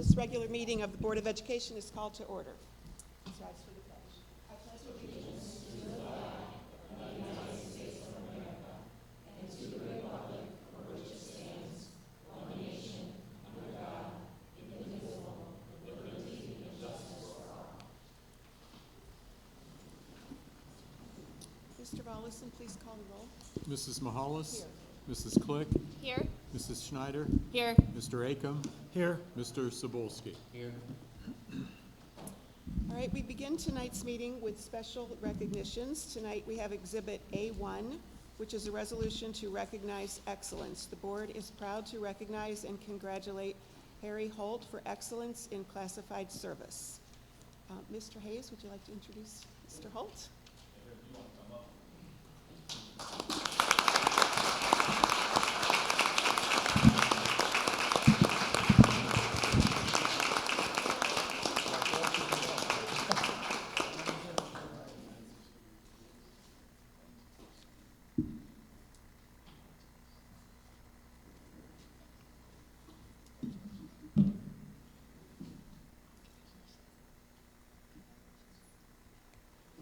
This regular meeting of the Board of Education is called to order. Let's rise for the pledge. I pledge allegiance to the flag of the United States of America and to the republic for which it stands, one nation, under God, indivisible, with liberty and justice for all. Mr. Volleson, please call the roll. Mrs. Mahalis? Here. Mrs. Click? Here. Mrs. Schneider? Here. Mr. Acom? Here. Mr. Cebulski? Here. All right, we begin tonight's meeting with special recognitions. Tonight we have Exhibit A1, which is a resolution to recognize excellence. The board is proud to recognize and congratulate Harry Holt for excellence in classified service. Mr. Hayes, would you like to introduce Mr. Holt?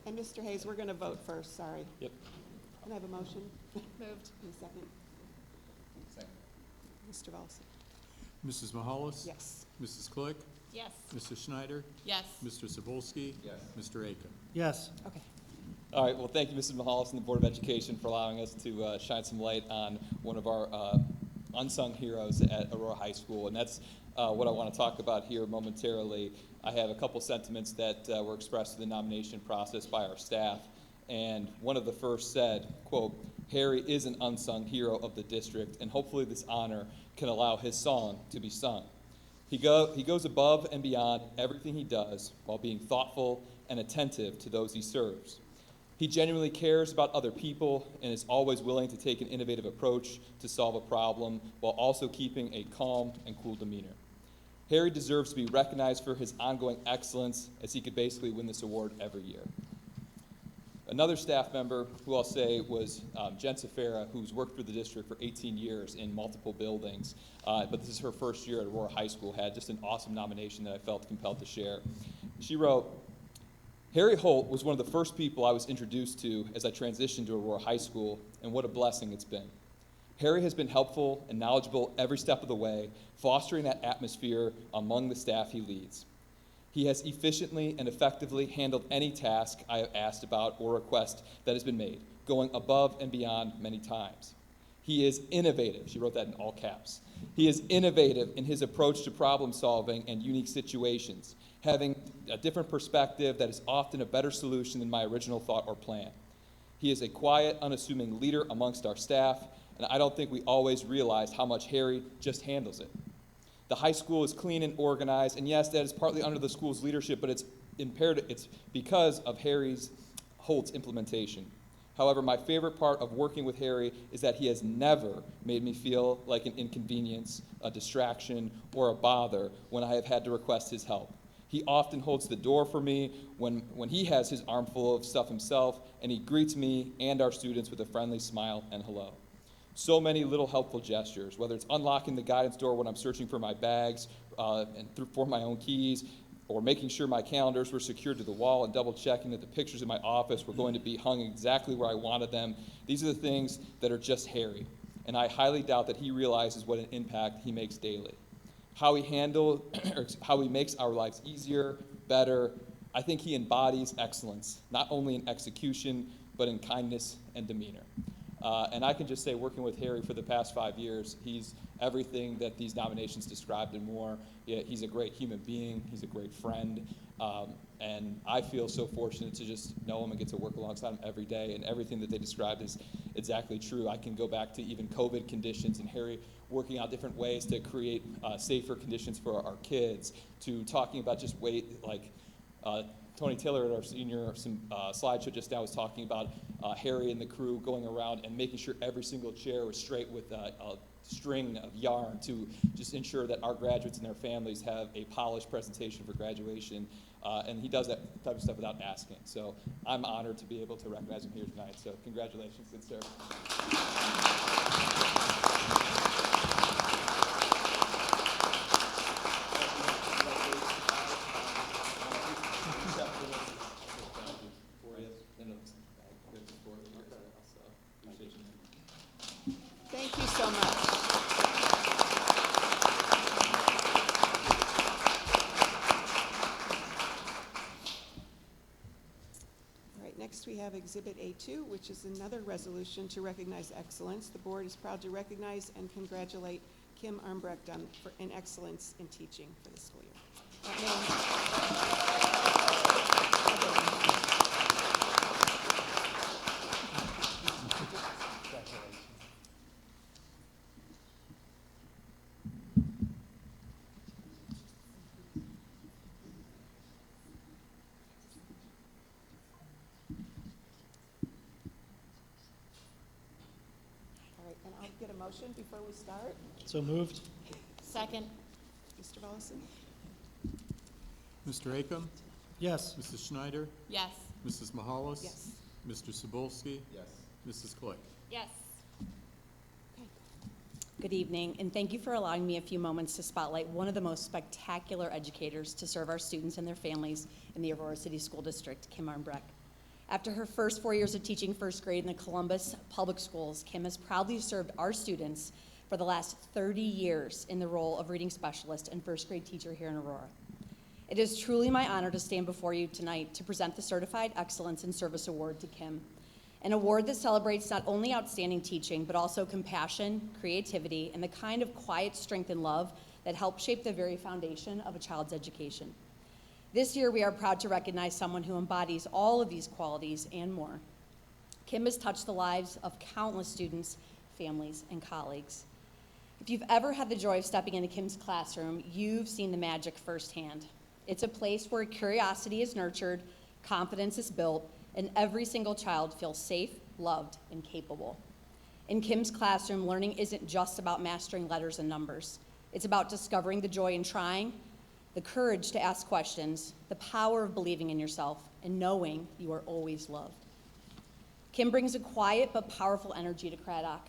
And Mr. Hayes, we're going to vote first, sorry. Yep. Can I have a motion? Moved. In a second. Second. Mr. Volleson? Mrs. Mahalis? Yes. Mrs. Click? Yes. Mrs. Schneider? Yes. Mr. Cebulski? Yes. Mr. Acom? Yes. Okay. All right, well, thank you, Mrs. Mahalis and the Board of Education for allowing us to shine some light on one of our unsung heroes at Aurora High School, and that's what I want to talk about here momentarily. I have a couple sentiments that were expressed in the nomination process by our staff, and one of the first said, quote, "Harry is an unsung hero of the district, and hopefully this honor can allow his song to be sung. He goes above and beyond everything he does while being thoughtful and attentive to those he serves. He genuinely cares about other people and is always willing to take an innovative approach to solve a problem while also keeping a calm and cool demeanor. Harry deserves to be recognized for his ongoing excellence, as he could basically win this award every year." Another staff member who I'll say was Jen Safera, who's worked for the district for 18 years in multiple buildings, but this is her first year at Aurora High School, had just an awesome nomination that I felt compelled to share. She wrote, "Harry Holt was one of the first people I was introduced to as I transitioned to Aurora High School, and what a blessing it's been. Harry has been helpful and knowledgeable every step of the way, fostering that atmosphere among the staff he leads. He has efficiently and effectively handled any task I have asked about or request that has been made, going above and beyond many times. He is innovative," she wrote that in all caps. "He is innovative in his approach to problem solving and unique situations, having a different perspective that is often a better solution than my original thought or plan. He is a quiet, unassuming leader amongst our staff, and I don't think we always realize how much Harry just handles it. The high school is clean and organized, and yes, that is partly under the school's leadership, but it's because of Holt's implementation. However, my favorite part of working with Harry is that he has never made me feel like an inconvenience, a distraction, or a bother when I have had to request his help. He often holds the door for me when he has his armful of stuff himself, and he greets me and our students with a friendly smile and hello. So many little helpful gestures, whether it's unlocking the guidance door when I'm searching for my bags for my own keys, or making sure my calendars were secured to the wall and double checking that the pictures in my office were going to be hung exactly where I wanted them. These are the things that are just Harry, and I highly doubt that he realizes what an impact he makes daily. How he makes our lives easier, better. I think he embodies excellence, not only in execution, but in kindness and demeanor." And I can just say, working with Harry for the past 5 years, he's everything that these nominations described and more. He's a great human being. He's a great friend. And I feel so fortunate to just know him and get to work alongside him every day. And everything that they described is exactly true. I can go back to even COVID conditions and Harry working out different ways to create safer conditions for our kids, to talking about just Tony Taylor at our senior slideshow just now was talking about Harry and the crew going around and making sure every single chair was straight with a string of yarn to just ensure that our graduates and their families have a polished presentation for graduation. And he does that type of stuff without asking. So I'm honored to be able to recognize him here tonight. So congratulations, good sir. Exhibit A2, which is another resolution to recognize excellence. The board is proud to recognize and congratulate Kim Armbrecht in excellence in teaching for the school year. All right, and I'll get a motion before we start. So moved. Second. Mr. Volleson? Mr. Akam? Yes. Mrs. Schneider? Yes. Mrs. Mahalis? Yes. Mr. Cebulski? Yes. Mrs. Click? Yes. Good evening, and thank you for allowing me a few moments to spotlight one of the most spectacular educators to serve our students and their families in the Aurora City School District, Kim Armbrecht. After her first 4 years of teaching first grade in the Columbus Public Schools, Kim has proudly served our students for the last 30 years in the role of reading specialist and first grade teacher here in Aurora. It is truly my honor to stand before you tonight to present the Certified Excellence in Service Award to Kim, an award that celebrates not only outstanding teaching, but also compassion, creativity, and the kind of quiet strength and love that help shape the very foundation of a child's education. This year, we are proud to recognize someone who embodies all of these qualities and more. Kim has touched the lives of countless students, families, and colleagues. If you've ever had the joy of stepping into Kim's classroom, you've seen the magic firsthand. It's a place where curiosity is nurtured, confidence is built, and every single child feels safe, loved, and capable. In Kim's classroom, learning isn't just about mastering letters and numbers. It's about discovering the joy in trying, the courage to ask questions, the power of believing in yourself, and knowing you are always loved. Kim brings a quiet but powerful energy to Craddock.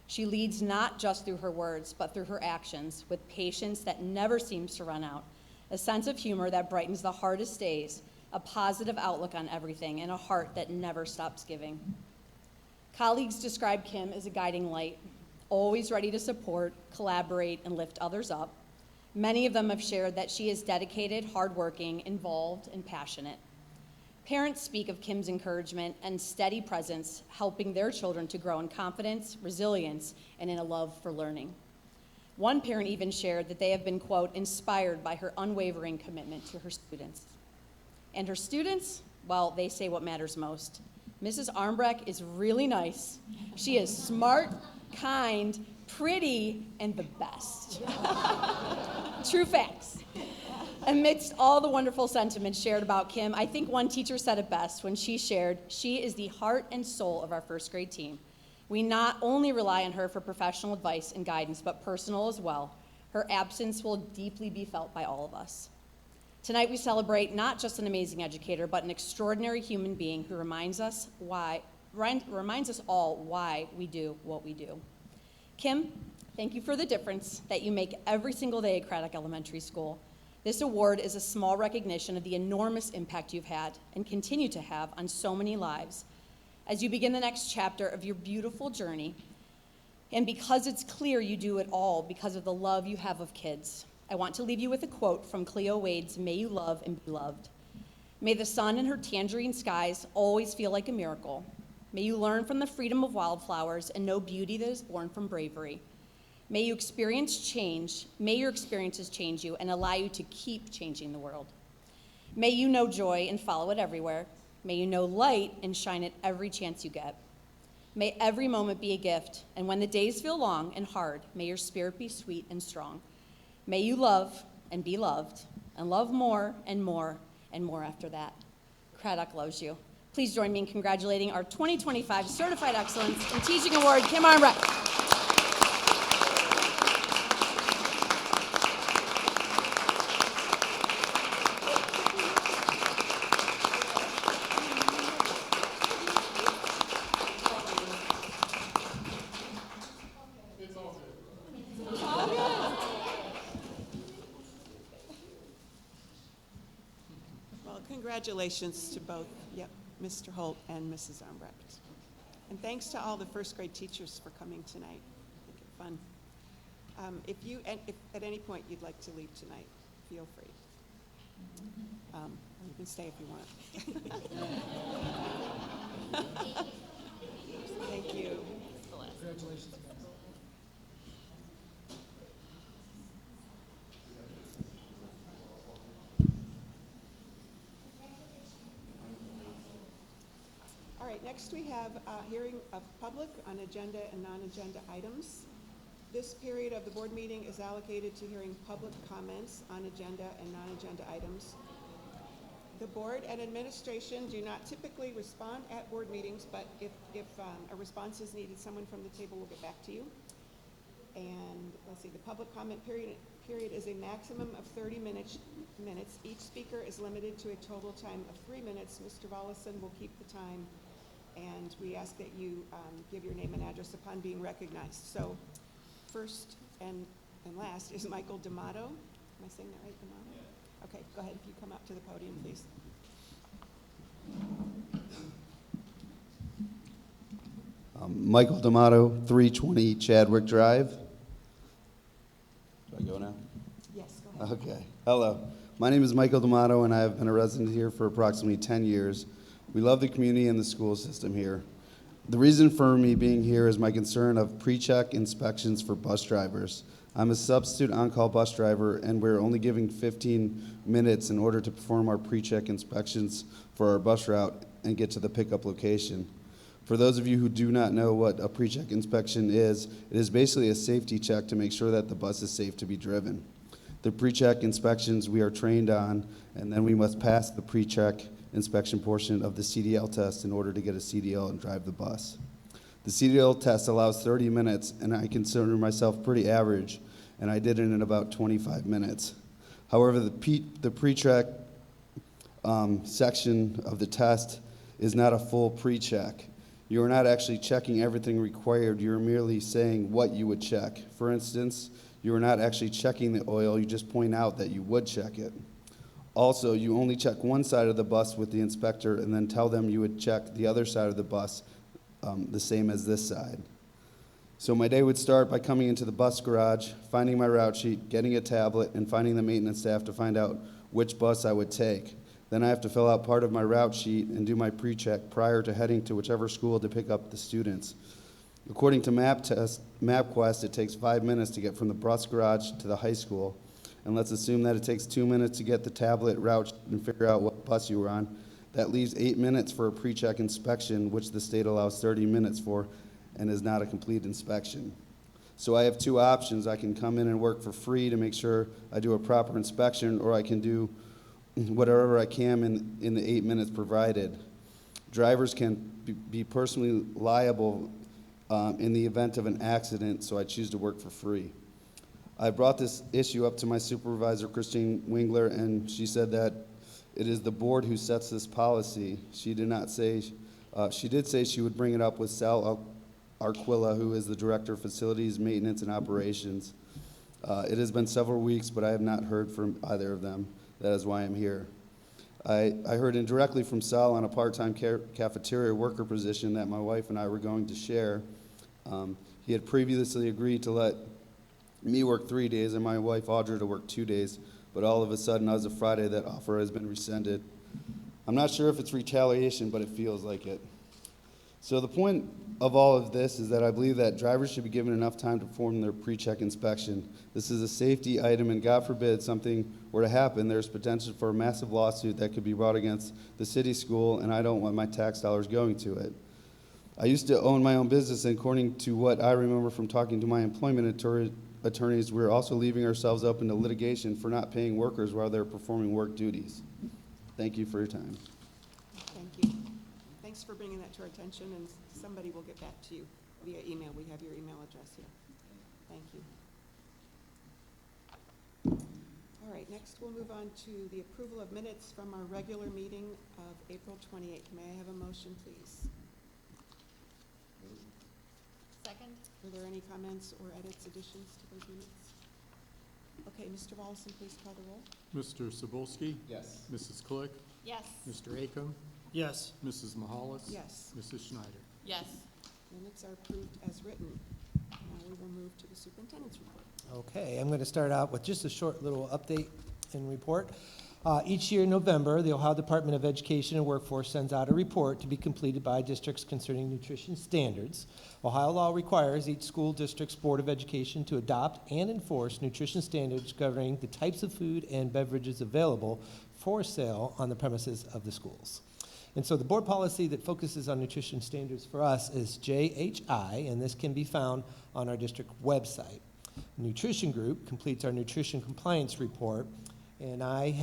She leads not just through her words, but through her actions, with patience that never seems to run out, a sense of humor that brightens the hardest days, a positive outlook on everything, and a heart that never stops giving. Colleagues describe Kim as a guiding light, always ready to support, collaborate, and lift others up. Many of them have shared that she is dedicated, hardworking, involved, and passionate. Parents speak of Kim's encouragement and steady presence, helping their children to grow in confidence, resilience, and in a love for learning. One parent even shared that they have been, quote, inspired by her unwavering commitment to her students. And her students, well, they say what matters most. Mrs. Armbrecht is really nice. She is smart, kind, pretty, and the best. True facts. Amidst all the wonderful sentiments shared about Kim, I think one teacher said it best when she shared, she is the heart and soul of our first grade team. We not only rely on her for professional advice and guidance, but personal as well. Her absence will deeply be felt by all of us. Tonight we celebrate not just an amazing educator, but an extraordinary human being who reminds us all why we do what we do. Kim, thank you for the difference that you make every single day at Craddock Elementary School. This award is a small recognition of the enormous impact you've had and continue to have on so many lives as you begin the next chapter of your beautiful journey. And because it's clear you do it all because of the love you have of kids, I want to leave you with a quote from Cleo Wade's May You Love and Be Loved. May the sun in her tangerine skies always feel like a miracle. May you learn from the freedom of wildflowers and know beauty that is born from bravery. May you experience change. May your experiences change you and allow you to keep changing the world. May you know joy and follow it everywhere. May you know light and shine at every chance you get. May every moment be a gift, and when the days feel long and hard, may your spirit be sweet and strong. May you love and be loved, and love more and more and more after that. Craddock loves you. Please join me in congratulating our 2025 Certified Excellence in Teaching Award, Kim Armbrecht. Well, congratulations to both, Mr. Holt and Mrs. Armbrecht. And thanks to all the first grade teachers for coming tonight. Make it fun. If at any point you'd like to leave tonight, feel free. You can stay if you want. Thank you. All right, next we have a hearing of public on agenda and non-agenda items. This period of the board meeting is allocated to hearing public comments on agenda and non-agenda items. The board and administration do not typically respond at board meetings, but if a response is needed, someone from the table will get back to you. And let's see, the public comment period is a maximum of 30 minutes. Each speaker is limited to a total time of 3 minutes. Mr. Volleson will keep the time, and we ask that you give your name and address upon being recognized. So first and last is Michael D'Amato. Am I saying that right, D'Amato? Yeah. Okay, go ahead, if you come up to the podium, please. Michael D'Amato, 320 Chadwick Drive. Do I go now? Yes, go ahead. Okay. Hello. My name is Michael D'Amato, and I have been a resident here for approximately 10 years. We love the community and the school system here. The reason for me being here is my concern of pre-check inspections for bus drivers. I'm a substitute on-call bus driver, and we're only giving 15 minutes in order to perform our pre-check inspections for our bus route and get to the pickup location. For those of you who do not know what a pre-check inspection is, it is basically a safety check to make sure that the bus is safe to be driven. The pre-check inspections we are trained on, and then we must pass the pre-check inspection portion of the CDL test in order to get a CDL and drive the bus. The CDL test allows 30 minutes, and I consider myself pretty average, and I did it in about 25 minutes. However, the pre-check section of the test is not a full pre-check. You are not actually checking everything required. You're merely saying what you would check. For instance, you are not actually checking the oil. You just point out that you would check it. Also, you only check one side of the bus with the inspector and then tell them you would check the other side of the bus the same as this side. So my day would start by coming into the bus garage, finding my route sheet, getting a tablet, and finding the maintenance staff to find out which bus I would take. Then I have to fill out part of my route sheet and do my pre-check prior to heading to whichever school to pick up the students. According to MapQuest, it takes 5 minutes to get from the bus garage to the high school. And let's assume that it takes 2 minutes to get the tablet route and figure out what bus you were on. That leaves 8 minutes for a pre-check inspection, which the state allows 30 minutes for, and is not a complete inspection. So I have two options. I can come in and work for free to make sure I do a proper inspection, or I can do whatever I can in the 8 minutes provided. Drivers can be personally liable in the event of an accident, so I choose to work for free. I brought this issue up to my supervisor, Christine Wingler, and she said that it is the board who sets this policy. She did say she would bring it up with Sal Arquilla, who is the Director of Facilities, Maintenance, and Operations. It has been several weeks, but I have not heard from either of them. That is why I'm here. I heard indirectly from Sal on a part-time cafeteria worker position that my wife and I were going to share. He had previously agreed to let me work 3 days and my wife Audra to work 2 days, but all of a sudden, as of Friday, that offer has been rescinded. I'm not sure if it's retaliation, but it feels like it. So the point of all of this is that I believe that drivers should be given enough time to perform their pre-check inspection. This is a safety item, and God forbid something were to happen, there's potential for a massive lawsuit that could be brought against the city school, and I don't want my tax dollars going to it. I used to own my own business, and according to what I remember from talking to my employment attorneys, we're also leaving ourselves open to litigation for not paying workers while they're performing work duties. Thank you for your time. Thank you. Thanks for bringing that to our attention, and somebody will get back to you via email. We have your email address here. Thank you. All right, next we'll move on to the approval of minutes from our regular meeting of April 28th. May I have a motion, please? Second? Were there any comments or edits, additions to those minutes? Okay, Mr. Volleson, please call the roll. Mr. Cebulski? Yes. Mrs. Click? Yes. Mr. Acom? Yes. Mrs. Mahalis? Yes. Mrs. Schneider? Yes. Minutes are approved as written. Now we will move to the superintendent's report. Okay, I'm going to start out with just a short little update and report. Each year in November, the Ohio Department of Education and Workforce sends out a report to be completed by districts concerning nutrition standards. Ohio law requires each school district's Board of Education to adopt and enforce nutrition standards governing the types of food and beverages available for sale on the premises of the schools. And so the board policy that focuses on nutrition standards for us is JHI, and this can be found on our district website. Nutrition Group completes our nutrition compliance report, and I,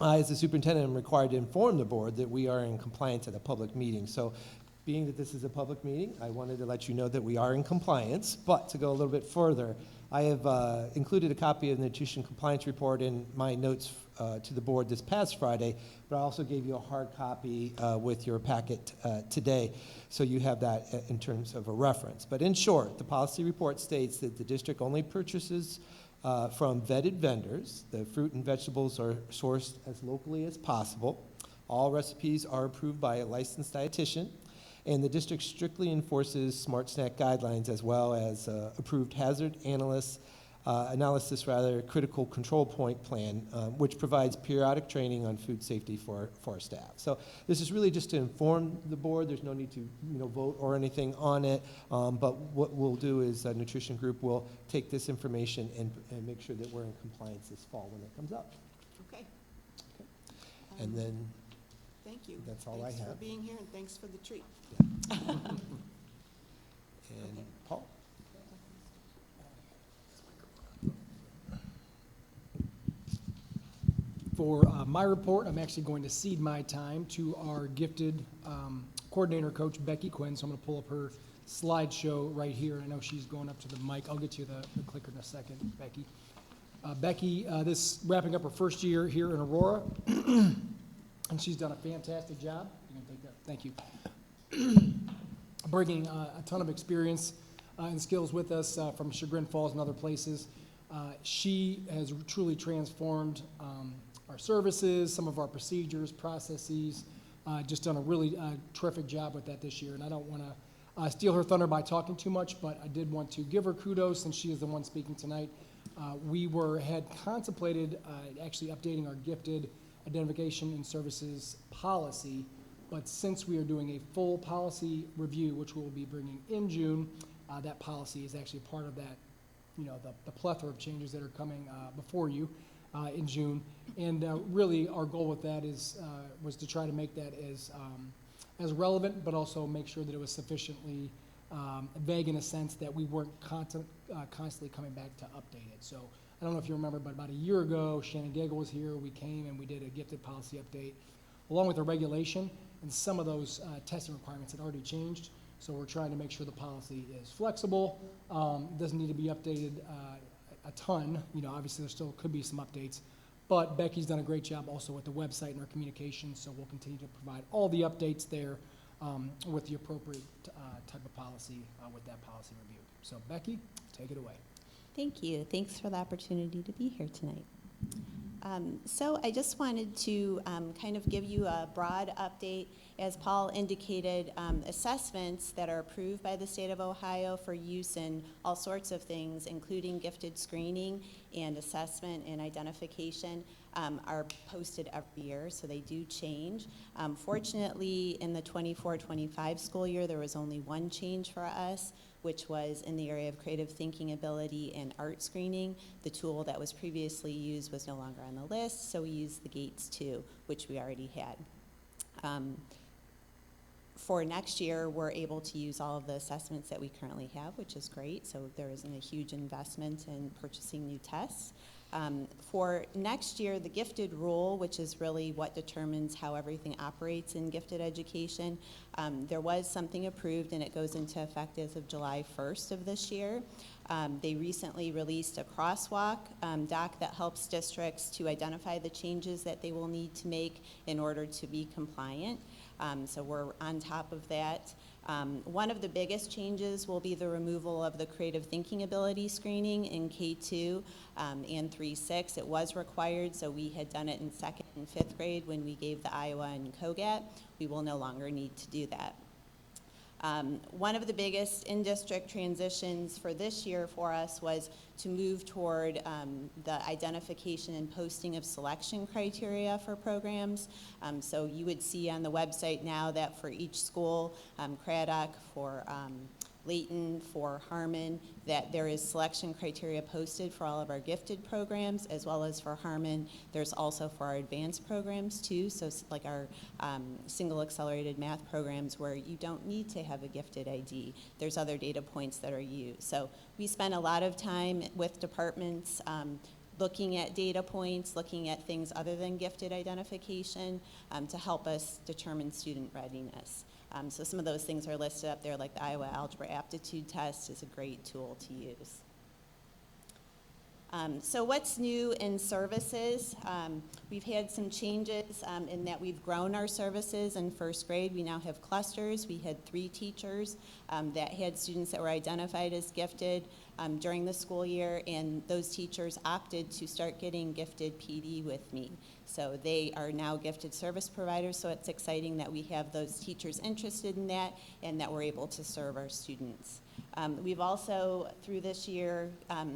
as the superintendent, am required to inform the board that we are in compliance at a public meeting. So being that this is a public meeting, I wanted to let you know that we are in compliance. But to go a little bit further, I have included a copy of the nutrition compliance report in my notes to the board this past Friday, but I also gave you a hard copy with your packet today, so you have that in terms of a reference. But in short, the policy report states that the district only purchases from vetted vendors. The fruit and vegetables are sourced as locally as possible. All recipes are approved by a licensed dietitian, and the district strictly enforces Smart Snack guidelines as well as approved hazard analysis, critical control point plan, which provides periodic training on food safety for our staff. So this is really just to inform the board. There's no need to vote or anything on it, but what we'll do is Nutrition Group will take this information and make sure that we're in compliance this fall when it comes up. Okay. And then Thank you. That's all I Thanks have. for being here, and thanks for the treat. and Okay. Paul. For my report, I'm actually going to cede my time to our gifted coordinator coach, Becky Quinn. So I'm going to pull up her slideshow right here. I know she's going up to the mic. I'll get you the clicker in a second, Becky. Becky, this wrapping up her first year here in Aurora, and she's done a fantastic job. You can take that. Thank you. Bringing a ton of experience and skills with us from Chagrin Falls and other places. She has truly transformed our services, some of our procedures, processes, just done a really terrific job with that this year. And I don't want to steal her thunder by talking too much, but I did want to give her kudos since she is the one speaking tonight. We had contemplated actually updating our gifted identification and services policy, but since we are doing a full policy review, which we'll be bringing in June, that policy is actually part of that, the plethora of changes that are coming before you in June. And really, our goal with that was to try to make that as relevant, but also make sure that it was sufficiently vague in a sense that we weren't constantly coming back to update it. So I don't know if you remember, but about a year ago, Shannon Gagel was here. We came and we did a gifted policy update along with a regulation, and some of those testing requirements had already changed. So we're trying to make sure the policy is flexible, doesn't need to be updated a ton. Obviously there still could be some updates, but Becky's done a great job also with the website and our communications, so we'll continue to provide all the updates there with the appropriate type of policy with that policy review. So Becky, take it away. Thank you. Thanks for the opportunity to be here tonight. So I just wanted to kind of give you a broad update. As Paul indicated, assessments that are approved by the state of Ohio for use in all sorts of things, including gifted screening and assessment and identification, are posted every year, so they do change. Fortunately, in the 24-25 school year, there was only one change for us, which was in the area of creative thinking ability and art screening. The tool that was previously used was no longer on the list, so we used the GATES 2, which we already had. For next year, we're able to use all of the assessments that we currently have, which is great, so there isn't a huge investment in purchasing new tests. For next year, the gifted rule, which is really what determines how everything operates in gifted education, there was something approved and it goes into effect as of July 1st of this year. They recently released a crosswalk doc that helps districts to identify the changes that they will need to make in order to be compliant. So we're on top of that. One of the biggest changes will be the removal of the creative thinking ability screening in K2 and 3-6. It was required, so we had done it in 2nd and 5th grade when we gave the Iowa and COGAT. We will no longer need to do that. One of the biggest in-district transitions for this year for us was to move toward the identification and posting of selection criteria for programs. So you would see on the website now that for each school, Craddock, for Layton, for Harmon, that there is selection criteria posted for all of our gifted programs, as well as for Harmon. There's also for our advanced programs too, so like our single accelerated math programs where you don't need to have a gifted ID. There's other data points that are used. So we spend a lot of time with departments looking at data points, looking at things other than gifted identification to help us determine student readiness. So some of those things are listed up there, like the Iowa Algebra Aptitude Test is a great tool to use. So what's new in services? We've had some changes in that we've grown our services in first grade. We now have clusters. We had 3 teachers that had students that were identified as gifted during the school year, and those teachers opted to start getting gifted PD with me. So they are now gifted service providers, so it's exciting that we have those teachers interested in that and that we're able to serve our students. We've also, through this year,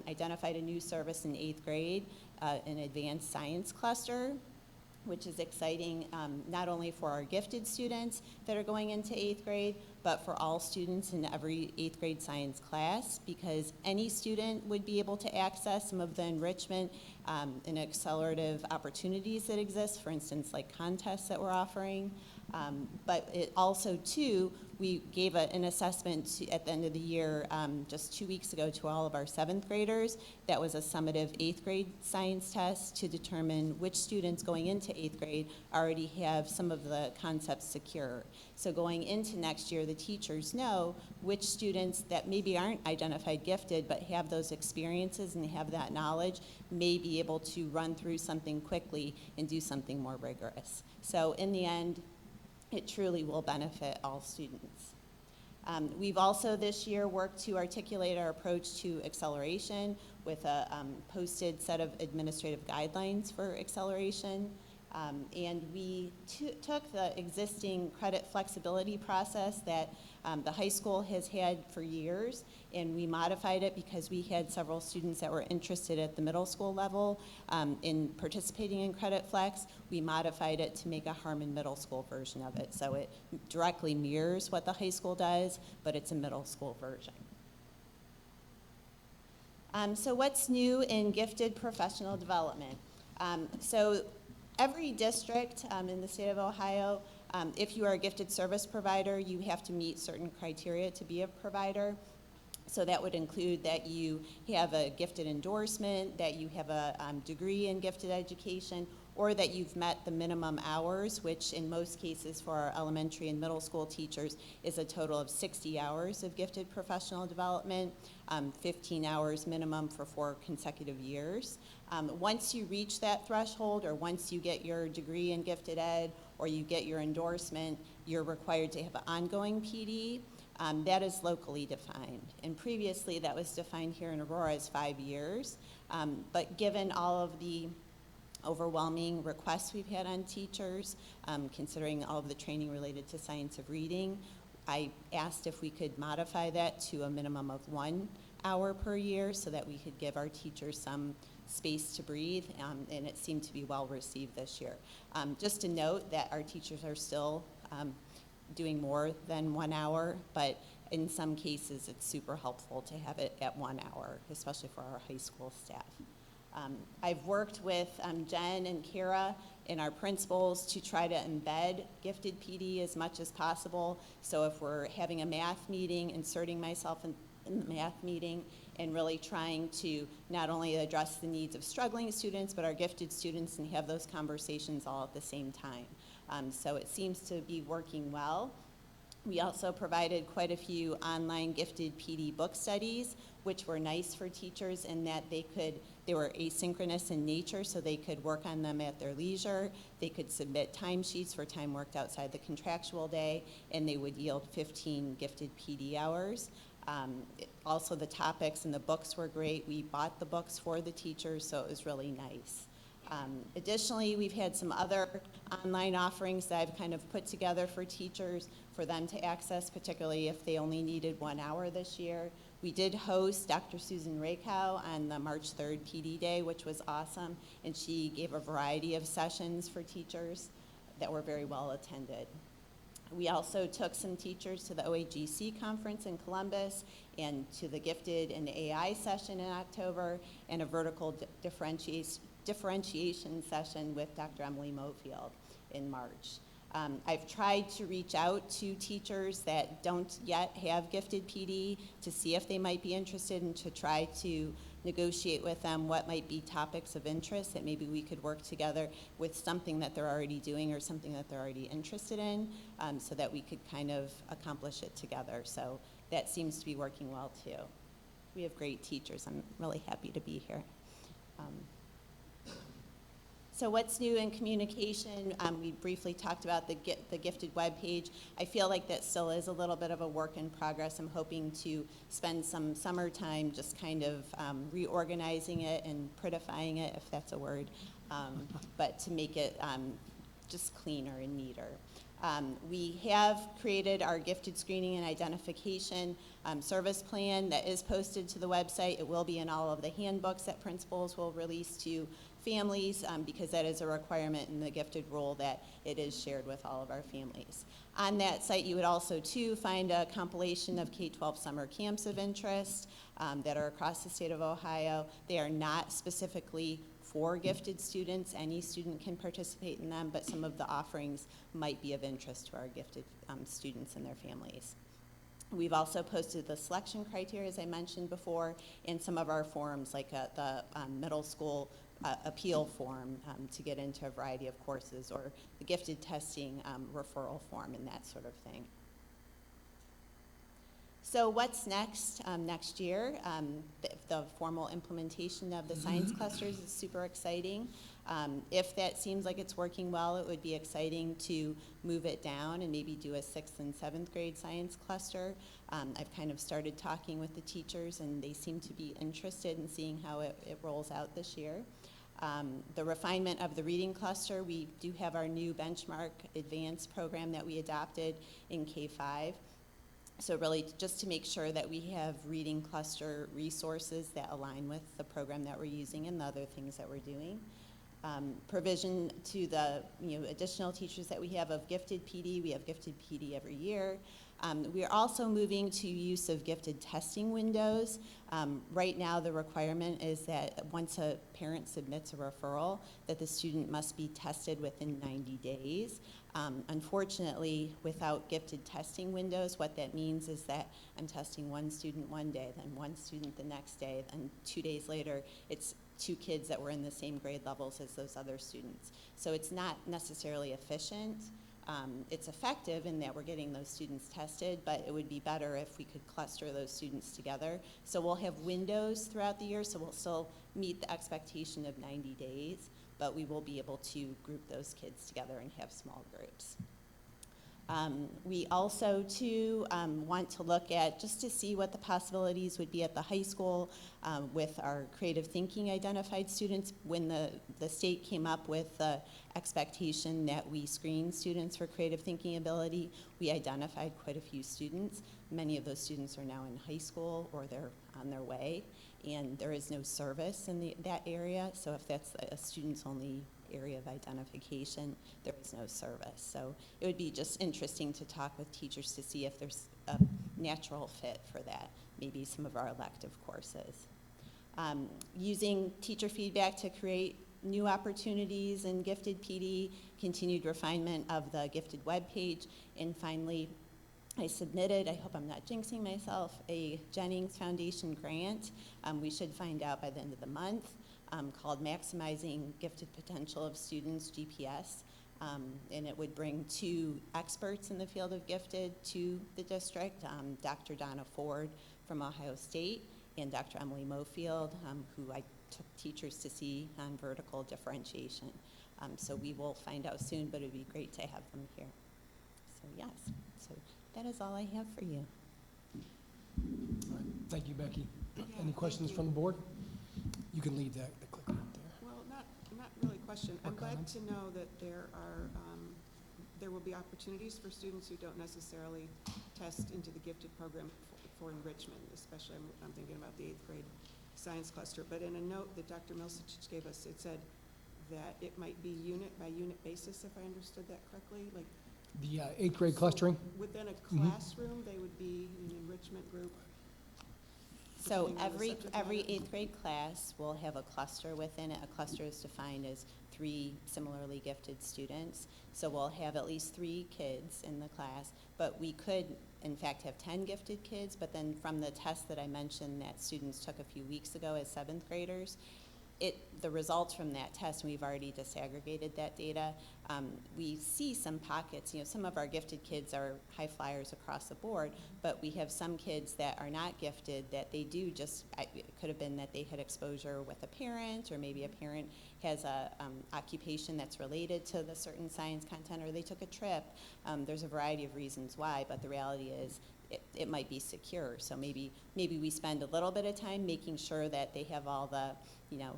identified a new service in 8th grade, an advanced science cluster, which is exciting not only for our gifted students that are going into 8th grade, but for all students in every 8th grade science class, because any student would be able to access some of the enrichment and accelerative opportunities that exist, for instance, like contests that we're offering. But it also, too, we gave an assessment at the end of the year just 2 weeks ago to all of our 7th graders. That was a summative 8th grade science test to determine which students going into 8th grade already have some of the concepts secure. So going into next year, the teachers know which students that maybe aren't identified gifted but have those experiences and have that knowledge may be able to run through something quickly and do something more rigorous. So in the end, it truly will benefit all students. We've also this year worked to articulate our approach to acceleration with a posted set of administrative guidelines for acceleration. And we took the existing credit flexibility process that the high school has had for years, and we modified it because we had several students that were interested at the middle school level in participating in Credit Flex. We modified it to make a Harmon Middle School version of it. So it directly mirrors what the high school does, but it's a middle school version. So what's new in gifted professional development? So every district in the state of Ohio, if you are a gifted service provider, you have to meet certain criteria to be a provider. So that would include that you have a gifted endorsement, that you have a degree in gifted education, or that you've met the minimum hours, which in most cases for our elementary and middle school teachers is a total of 60 hours of gifted professional development, 15 hours minimum for 4 consecutive years. Once you reach that threshold, or once you get your degree in gifted ed, or you get your endorsement, you're required to have an ongoing PD. That is locally defined. And previously that was defined here in Aurora as 5 years. But given all of the overwhelming requests we've had on teachers, considering all of the training related to science of reading, I asked if we could modify that to a minimum of 1 hour per year so that we could give our teachers some space to breathe, and it seemed to be well received this year. Just to note that our teachers are still doing more than 1 hour, but in some cases it's super helpful to have it at 1 hour, especially for our high school staff. I've worked with Jen and Kara and our principals to try to embed gifted PD as much as possible. So if we're having a math meeting, inserting myself in the math meeting and really trying to not only address the needs of struggling students, but our gifted students, and have those conversations all at the same time. So it seems to be working well. We also provided quite a few online gifted PD book studies, which were nice for teachers in that they were asynchronous in nature, so they could work on them at their leisure. They could submit timesheets for time worked outside the contractual day, and they would yield 15 gifted PD hours. Also, the topics and the books were great. We bought the books for the teachers, so it was really nice. Additionally, we've had some other online offerings that I've kind of put together for teachers for them to access, particularly if they only needed 1 hour this year. We did host Dr. Susan Rakow on the March 3rd PD Day, which was awesome, and she gave a variety of sessions for teachers that were very well attended. We also took some teachers to the OAGC conference in Columbus and to the Gifted and AI session in October and a vertical differentiation session with Dr. Emily Mofield in March. I've tried to reach out to teachers that don't yet have gifted PD to see if they might be interested and to try to negotiate with them what might be topics of interest that maybe we could work together with something that they're already doing or something that they're already interested in, so that we could kind of accomplish it together. So that seems to be working well too. We have great teachers. I'm really happy to be here. So what's new in communication? We briefly talked about the Gifted webpage. I feel like that still is a little bit of a work in progress. I'm hoping to spend some summertime just kind of reorganizing it and prettifying it, if that's a word, but to make it just cleaner and neater. We have created our gifted screening and identification service plan that is posted to the website. It will be in all of the handbooks that principals will release to families, because that is a requirement in the gifted rule that it is shared with all of our families. On that site, you would also too find a compilation of K-12 summer camps of interest that are across the state of Ohio. They are not specifically for gifted students. Any student can participate in them, but some of the offerings might be of interest to our gifted students and their families. We've also posted the selection criteria, as I mentioned before, in some of our forums, like the middle school appeal form to get into a variety of courses, or the gifted testing referral form and that sort of thing. So what's next next year? The formal implementation of the science clusters is super exciting. If that seems like it's working well, it would be exciting to move it down and maybe do a 6th and 7th grade science cluster. I've kind of started talking with the teachers, and they seem to be interested in seeing how it rolls out this year. The refinement of the reading cluster, we do have our new benchmark advanced program that we adopted in K-5. So really just to make sure that we have reading cluster resources that align with the program that we're using and the other things that we're doing. Provision to the additional teachers that we have of gifted PD. We have gifted PD every year. We are also moving to use of gifted testing windows. Right now the requirement is that once a parent submits a referral, that the student must be tested within 90 days. Unfortunately, without gifted testing windows, what that means is that I'm testing one student one day, then one student the next day, then 2 days later, it's 2 kids that were in the same grade levels as those other students. So it's not necessarily efficient. It's effective in that we're getting those students tested, but it would be better if we could cluster those students together. So we'll have windows throughout the year, so we'll still meet the expectation of 90 days, but we will be able to group those kids together and have small groups. We also, too, want to look at just to see what the possibilities would be at the high school with our creative thinking identified students. When the state came up with the expectation that we screen students for creative thinking ability, we identified quite a few students. Many of those students are now in high school or they're on their way, and there is no service in that area, so if that's a student's only area of identification, there is no service. So it would be just interesting to talk with teachers to see if there's a natural fit for that, maybe some of our elective courses. Using teacher feedback to create new opportunities in gifted PD, continued refinement of the gifted webpage, and finally, I submitted, I hope I'm not jinxing myself, a Jennings Foundation grant. We should find out by the end of the month. Called Maximizing Gifted Potential of Students, GPS, and it would bring 2 experts in the field of gifted to the district, Dr. Donna Ford from Ohio State and Dr. Emily Mofield, who I took teachers to see on vertical differentiation. So we will find out soon, but it would be great to have them here. So yes, so that is all I have for you. All right, thank you, Becky. Any questions from the board? You can leave that, the clicker up there. Well, not really a question. Or I'm glad comments? to know that there will be opportunities for students who don't necessarily test into the gifted program for enrichment, especially I'm thinking about the 8th grade science cluster. But in a note that Dr. Milsich gave us, it said that it might be unit by unit basis, if I understood that correctly, like. The 8th grade clustering? Within a Mhm. classroom, they would be in an enrichment group? So depending on the subject every matter? 8th grade class will have a cluster within it. A cluster is defined as 3 similarly gifted students. So we'll have at least 3 kids in the class, but we could, in fact, have 10 gifted kids, but then from the test that I mentioned that students took a few weeks ago as 7th graders, the results from that test, and we've already disaggregated that data, we see some pockets, some of our gifted kids are high flyers across the board, but we have some kids that are not gifted that they do it could have been that they had exposure with a parent, or maybe a parent has a occupation that's related to the certain science content, or they took a trip. There's a variety of reasons why, but the reality is it might be secure. So maybe we spend a little bit of time making sure that they have all the,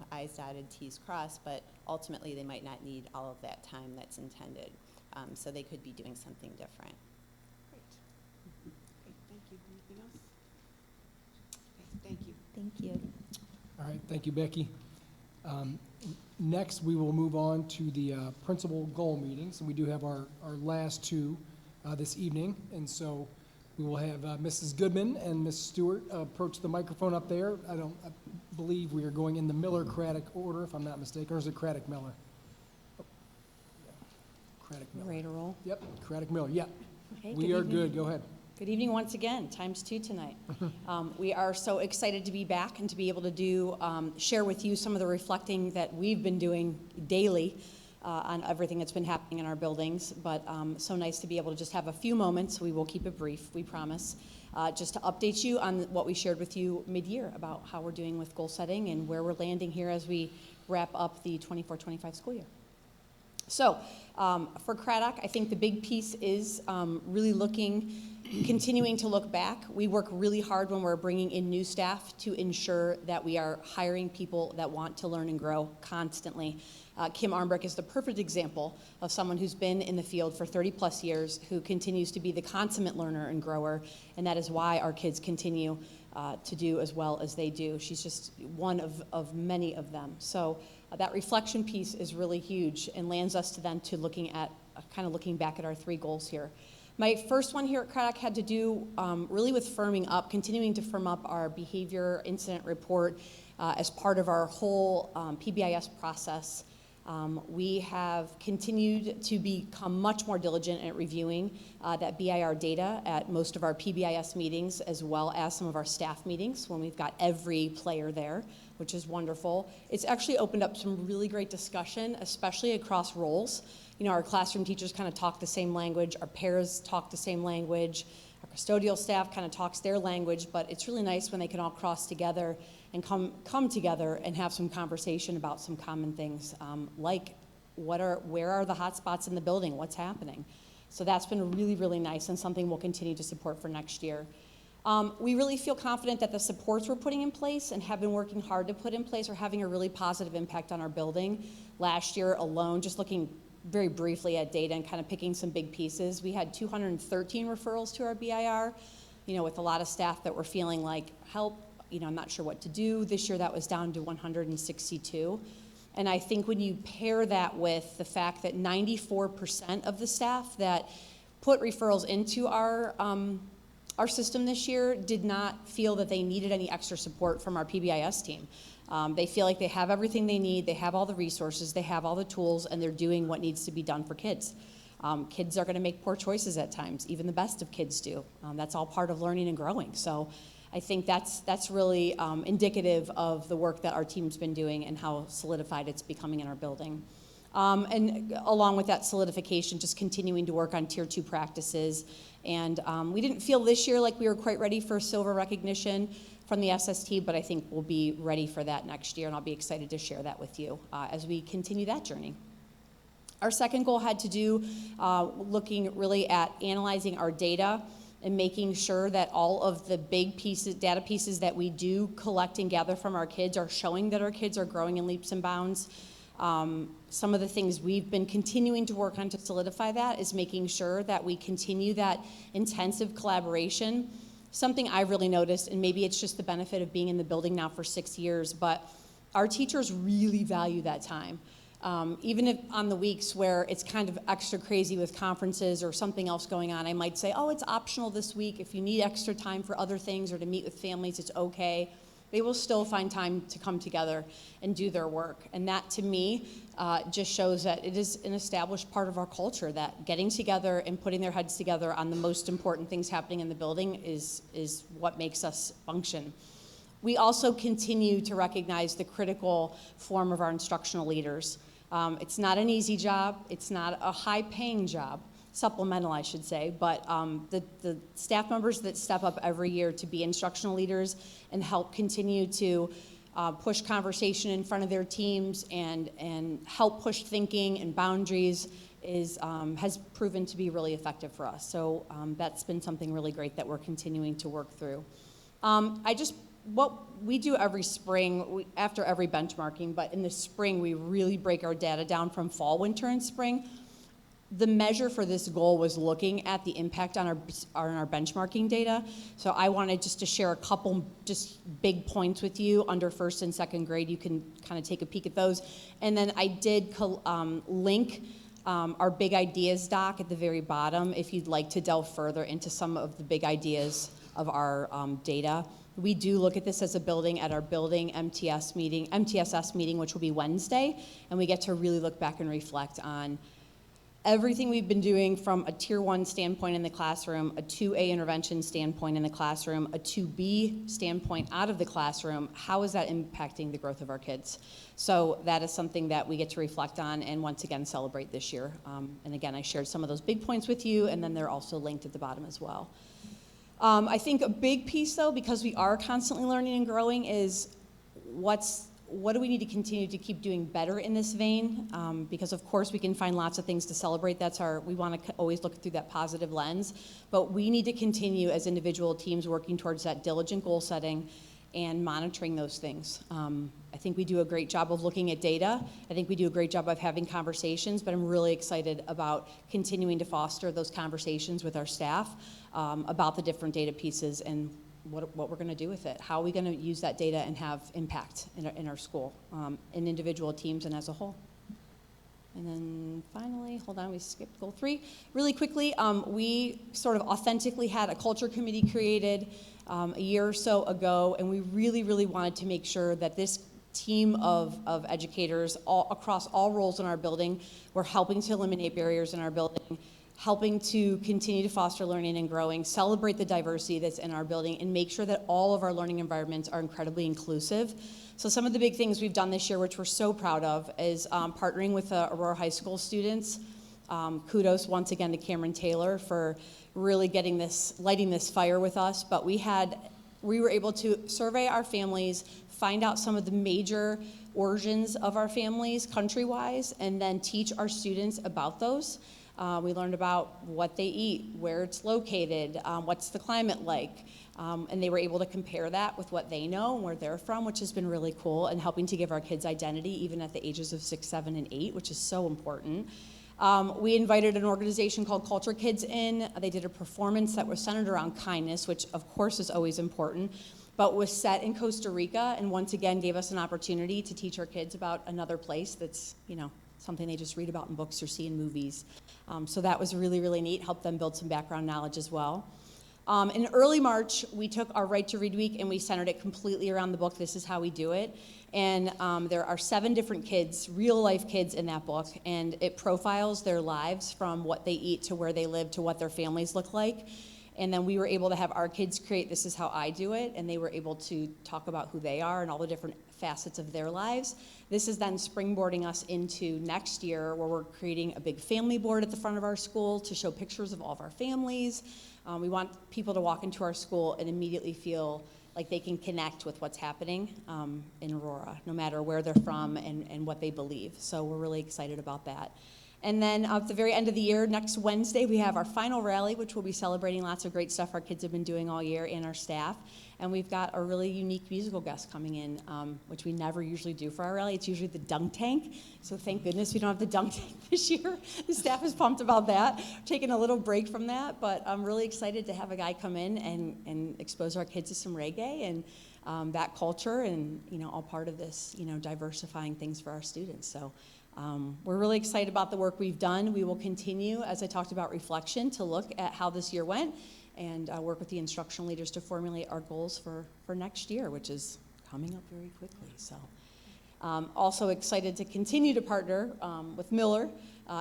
I's dotted, T's crossed, but ultimately they might not need all of that time that's intended. So they could be doing something different. Great. Okay, thank you. Anything else? Okay, thank you. Thank you. All right, thank you, Becky. Next, we will move on to the principal goal meetings, and we do have our last 2 this evening, and so we will have Mrs. Goodman and Ms. Stewart approach the microphone up there. I believe we are going in the Miller-Craddock order, if I'm not mistaken, or is it Craddock-Miller? Oh, yeah. Craddock-Miller. Ready to roll? Yep, Craddock-Miller, yeah. Okay, We good are evening. good, go ahead. Good evening once again, ×2 tonight. We are so excited to be back and to be able to share with you some of the reflecting that we've been doing daily on everything that's been happening in our buildings, but so nice to be able to just have a few moments. We will keep it brief, we promise, just to update you on what we shared with you mid-year about how we're doing with goal setting and where we're landing here as we wrap up the 24-25 school year. So for Craddock, I think the big piece is really continuing to look back. We work really hard when we're bringing in new staff to ensure that we are hiring people that want to learn and grow constantly. Kim Armbrecht is the perfect example of someone who's been in the field for 30 plus years, who continues to be the consummate learner and grower, and that is why our kids continue to do as well as they do. She's just one of many of them. So that reflection piece is really huge and lands us to then to looking back at our 3 goals here. My first one here at Craddock had to do really with continuing to firm up our behavior incident report as part of our whole PBIS process. We have continued to become much more diligent at reviewing that BIR data at most of our PBIS meetings, as well as some of our staff meetings when we've got every player there, which is wonderful. It's actually opened up some really great discussion, especially across roles. Our classroom teachers kind of talk the same language, our pairs talk the same language, our custodial staff kind of talks their language, but it's really nice when they can all cross together and come together and have some conversation about some common things, like where are the hot spots in the building, what's happening. So that's been really, really nice and something we'll continue to support for next year. We really feel confident that the supports we're putting in place and have been working hard to put in place are having a really positive impact on our building. Last year alone, just looking very briefly at data and kind of picking some big pieces, we had 213 referrals to our BIR, with a lot of staff that were feeling like, help, I'm not sure what to do. This year that was down to 162. And I think when you pair that with the fact that 94% of the staff that put referrals into our system this year did not feel that they needed any extra support from our PBIS team. They feel like they have everything they need, they have all the resources, they have all the tools, and they're doing what needs to be done for kids. Kids are going to make poor choices at times, even the best of kids do. That's all part of learning and growing. So I think that's really indicative of the work that our team's been doing and how solidified it's becoming in our building. And along with that solidification, just continuing to work on Tier 2 practices. And we didn't feel this year like we were quite ready for silver recognition from the SST, but I think we'll be ready for that next year, and I'll be excited to share that with you as we continue that journey. Our second goal had to do looking really at analyzing our data and making sure that all of the big data pieces that we do collect and gather from our kids are showing that our kids are growing in leaps and bounds. Some of the things we've been continuing to work on to solidify that is making sure that we continue that intensive collaboration. Something I've really noticed, and maybe it's just the benefit of being in the building now for 6 years, but our teachers really value that time. Even if on the weeks where it's kind of extra crazy with conferences or something else going on, I might say, oh, it's optional this week. If you need extra time for other things or to meet with families, it's okay. They will still find time to come together and do their work. And that, to me, just shows that it is an established part of our culture, that getting together and putting their heads together on the most important things happening in the building is what makes us function. We also continue to recognize the critical form of our instructional leaders. It's not an easy job. It's not a high-paying job, supplemental, I should say, but the staff members that step up every year to be instructional leaders and help continue to push conversation in front of their teams and help push thinking and boundaries has proven to be really effective for us. So that's been something really great that we're continuing to work through. What we do every spring, after every benchmarking, but in the spring, we really break our data down from fall, winter, and spring. The measure for this goal was looking at the impact on our benchmarking data. So I wanted just to share a couple just big points with you under first and second grade. You can kind of take a peek at those. And then I did link our big ideas doc at the very bottom if you'd like to delve further into some of the big ideas of our data. We do look at this as a building at our building MTSS meeting, which will be Wednesday, and we get to really look back and reflect on everything we've been doing from a Tier 1 standpoint in the classroom, a 2A intervention standpoint in the classroom, a 2B standpoint out of the classroom. How is that impacting the growth of our kids? So that is something that we get to reflect on and once again celebrate this year. And again, I shared some of those big points with you, and then they're also linked at the bottom as well. I think a big piece, though, because we are constantly learning and growing, is what do we need to continue to keep doing better in this vein? Because, of course, we can find lots of things to celebrate. We want to always look through that positive lens. But we need to continue as individual teams working towards that diligent goal setting and monitoring those things. I think we do a great job of looking at data. I think we do a great job of having conversations, but I'm really excited about continuing to foster those conversations with our staff about the different data pieces and what we're going to do with it. How are we going to use that data and have impact in our school, in individual teams and as a whole? And then finally, hold on, we skipped goal 3. Really quickly, we sort of authentically had a culture committee created a year or so ago, and we really, really wanted to make sure that this team of educators across all roles in our building were helping to eliminate barriers in our building, helping to continue to foster learning and growing, celebrate the diversity that's in our building, and make sure that all of our learning environments are incredibly inclusive. So some of the big things we've done this year, which we're so proud of, is partnering with Aurora High School students. Kudos once again to Cameron Taylor for really lighting this fire with us. But we were able to survey our families, find out some of the major origins of our families country-wise, and then teach our students about those. We learned about what they eat, where it's located, what's the climate like, and they were able to compare that with what they know and where they're from, which has been really cool, and helping to give our kids identity even at the ages of 6, 7, and 8, which is so important. We invited an organization called Culture Kids in. They did a performance that was centered around kindness, which of course is always important, but was set in Costa Rica, and once again gave us an opportunity to teach our kids about another place that's, something they just read about in books or see in movies. So that was really, really neat, helped them build some background knowledge as well. In early March, we took our Right to Read Week and we centered it completely around the book, This Is How We Do It. And there are 7 different kids, real life kids in that book, and it profiles their lives from what they eat to where they live to what their families look like. And then we were able to have our kids create This Is How I Do It, and they were able to talk about who they are and all the different facets of their lives. This is then springboarding us into next year, where we're creating a big family board at the front of our school to show pictures of all of our families. We want people to walk into our school and immediately feel like they can connect with what's happening in Aurora, no matter where they're from and what they believe. So we're really excited about that. And then at the very end of the year, next Wednesday, we have our final rally, which will be celebrating lots of great stuff our kids have been doing all year and our staff. And we've got a really unique musical guest coming in, which we never usually do for our rally. It's usually the dunk tank. So thank goodness we don't have the dunk tank this year. The staff is pumped about that. Taking a little break from that, but I'm really excited to have a guy come in and expose our kids to some reggae and that culture, and all part of this, diversifying things for our students. So we're really excited about the work we've done. We will continue, as I talked about, reflection to look at how this year went and work with the instructional leaders to formulate our goals for next year, which is coming up very quickly. So also excited to continue to partner with Miller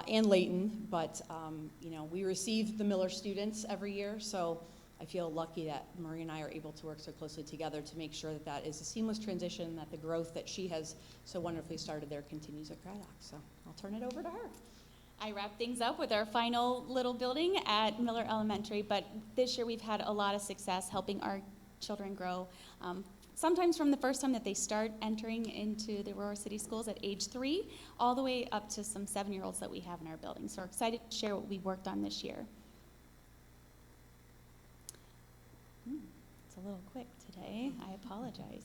and Layton, but we receive the Miller students every year, so I feel lucky that Marie and I are able to work so closely together to make sure that that is a seamless transition, that the growth that she has so wonderfully started there continues at Craddock. So I'll turn it over to her. I wrap things up with our final little building at Miller Elementary, but this year we've had a lot of success helping our children grow. Sometimes from the first time that they start entering into the Aurora City Schools at age 3, all the way up to some 7-year-olds that we have in our building. So we're excited to share what we worked on this year. It's a little quick today. I apologize.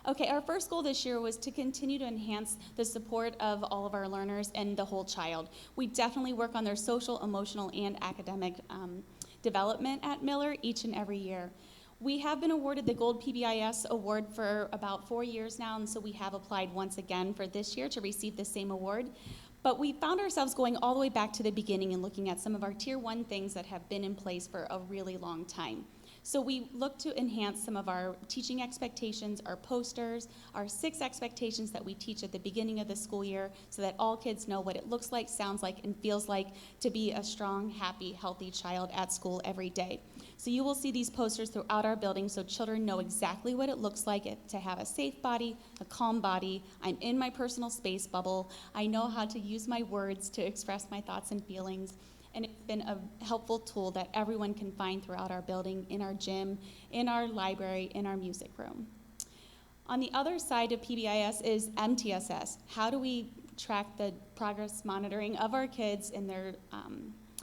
Okay, our first goal this year was to continue to enhance the support of all of our learners and the whole child. We definitely work on their social, emotional, and academic development at Miller each and every year. We have been awarded the Gold PBIS Award for about 4 years now, and so we have applied once again for this year to receive the same award. But we found ourselves going all the way back to the beginning and looking at some of our Tier 1 things that have been in place for a really long time. So we look to enhance some of our teaching expectations, our posters, our 6 expectations that we teach at the beginning of the school year so that all kids know what it looks like, sounds like, and feels like to be a strong, happy, healthy child at school every day. So you will see these posters throughout our building so children know exactly what it looks like to have a safe body, a calm body. I'm in my personal space bubble. I know how to use my words to express my thoughts and feelings. And it's been a helpful tool that everyone can find throughout our building, in our gym, in our library, in our music room. On the other side of PBIS is MTSS. How do we track the progress monitoring of our kids in their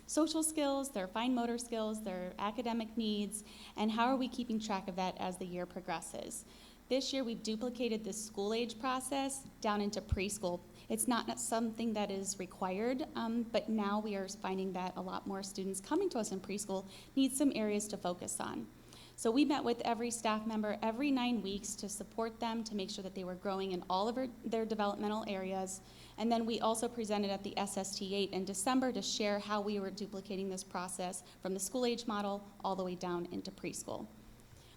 social skills, their fine motor skills, their academic needs, and how are we keeping track of that as the year progresses? This year we've duplicated the school age process down into preschool. It's not something that is required, but now we are finding that a lot more students coming to us in preschool need some areas to focus on. So we met with every staff member every 9 weeks to support them, to make sure that they were growing in all of their developmental areas. And then we also presented at the SST8 in December to share how we were duplicating this process from the school age model all the way down into preschool.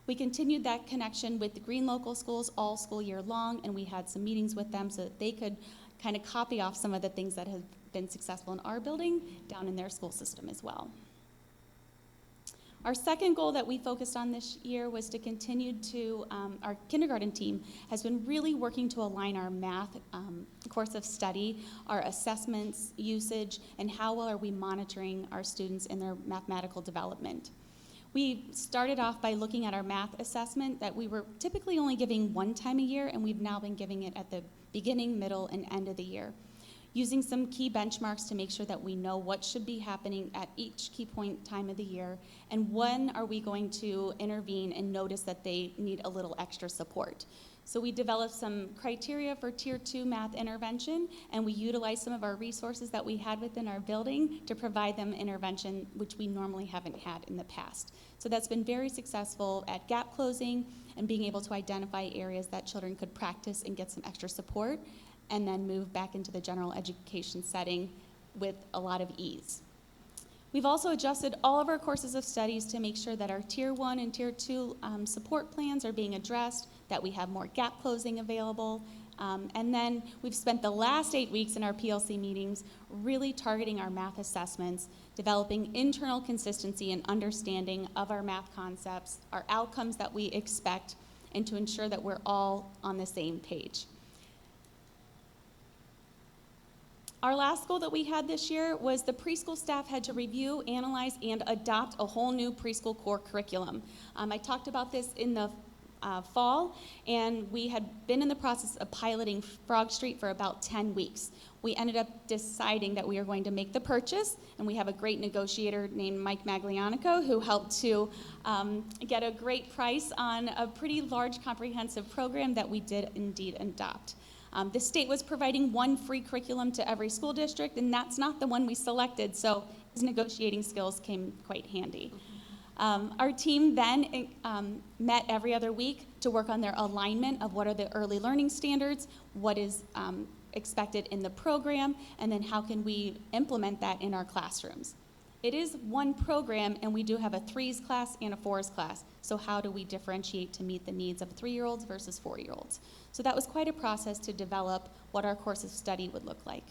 We continued that connection with the Green Local Schools all school year long, and we had some meetings with them so that they could kind of copy off some of the things that have been successful in our building down in their school system as well. Our second goal that we focused on this year was to continue to, our kindergarten team has been really working to align our math course of study, our assessments, usage, and how well are we monitoring our students in their mathematical development. We started off by looking at our math assessment that we were typically only giving 1 time a year, and we've now been giving it at the beginning, middle, and end of the year, using some key benchmarks to make sure that we know what should be happening at each key point time of the year, and when are we going to intervene and notice that they need a little extra support. So we developed some criteria for Tier 2 math intervention, and we utilized some of our resources that we had within our building to provide them intervention, which we normally haven't had in the past. So that's been very successful at gap closing and being able to identify areas that children could practice and get some extra support, and then move back into the general education setting with a lot of ease. We've also adjusted all of our courses of studies to make sure that our Tier 1 and Tier 2 support plans are being addressed, that we have more gap closing available, and then we've spent the last 8 weeks in our PLC meetings really targeting our math assessments, developing internal consistency and understanding of our math concepts, our outcomes that we expect, and to ensure that we're all on the same page. Our last goal that we had this year was the preschool staff had to review, analyze, and adopt a whole new preschool core curriculum. I talked about this in the fall, and we had been in the process of piloting Frog Street for about 10 weeks. We ended up deciding that we are going to make the purchase, and we have a great negotiator named Mike Maglianico who helped to get a great price on a pretty large comprehensive program that we did indeed adopt. The state was providing one free curriculum to every school district, and that's not the one we selected, so his negotiating skills came quite handy. Our team then met every other week to work on their alignment of what are the early learning standards, what is expected in the program, and then how can we implement that in our classrooms. It is one program, and we do have a 3s class and a 4s class, so how do we differentiate to meet the needs of 3-year-olds versus 4-year-olds? So that was quite a process to develop what our course of study would look like.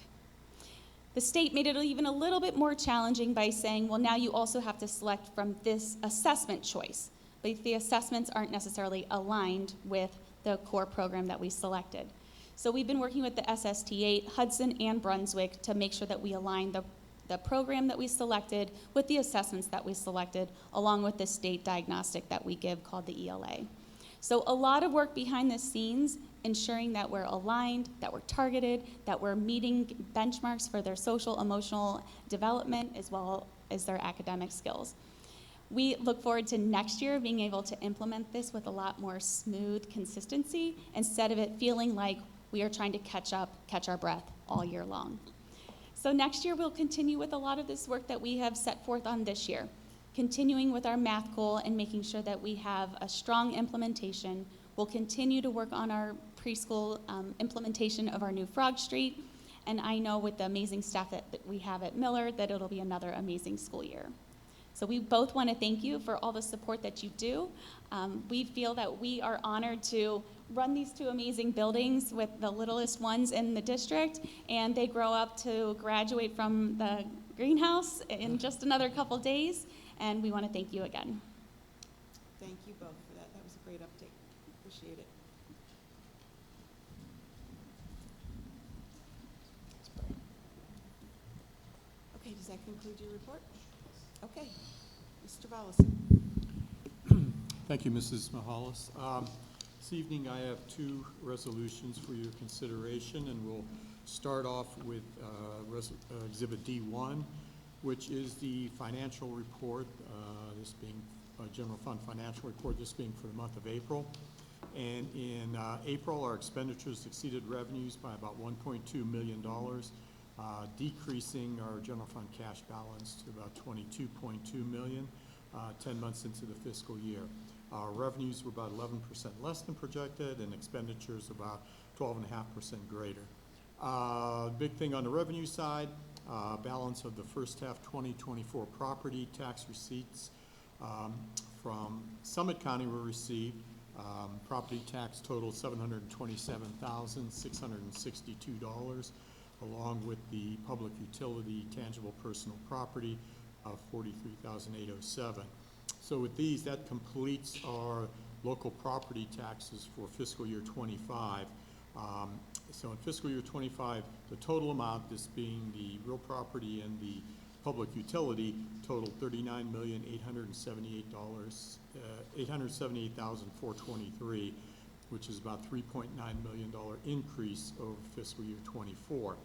The state made it even a little bit more challenging by saying, well, now you also have to select from this assessment choice, but the assessments aren't necessarily aligned with the core program that we selected. So we've been working with the SST8, Hudson, and Brunswick to make sure that we align the program that we selected with the assessments that we selected, along with the state diagnostic that we give called the ELA. So a lot of work behind the scenes, ensuring that we're aligned, that we're targeted, that we're meeting benchmarks for their social, emotional development, as well as their academic skills. We look forward to next year being able to implement this with a lot more smooth consistency, instead of it feeling like we are trying to catch our breath all year long. So next year we'll continue with a lot of this work that we have set forth on this year, continuing with our math goal and making sure that we have a strong implementation. We'll continue to work on our preschool implementation of our new Frog Street, and I know with the amazing staff that we have at Miller that it'll be another amazing school year. So we both want to thank you for all the support that you do. We feel that we are honored to run these two amazing buildings with the littlest ones in the district, and they grow up to graduate from the greenhouse in just another couple days, and we want to thank you again. Thank you both for that. That was a great update. Appreciate it. Okay, does that conclude your report? Okay. Mr. Volleson. Thank you, Mrs. Mahalis. This evening, I have two resolutions for your consideration, and we'll start off with Exhibit D1, which is the financial report, this being a general fund financial report, this being for the month of April. And in April, our expenditures exceeded revenues by about $1.2 million, decreasing our general fund cash balance to about $22.2 million, 10 months into the fiscal year. Our revenues were about 11% less than projected, and expenditures about 12.5% greater. Big thing on the revenue side, balance of the first half 2024 property tax receipts from Summit County were received. Property tax totaled $727,662, along with the public utility tangible personal property of $43,807. So with these, that completes our local property taxes for fiscal year 25. So in fiscal year 25, the total amount, this being the real property and the public utility, totaled $878,423, which is about $3.9 million increase over fiscal year 24.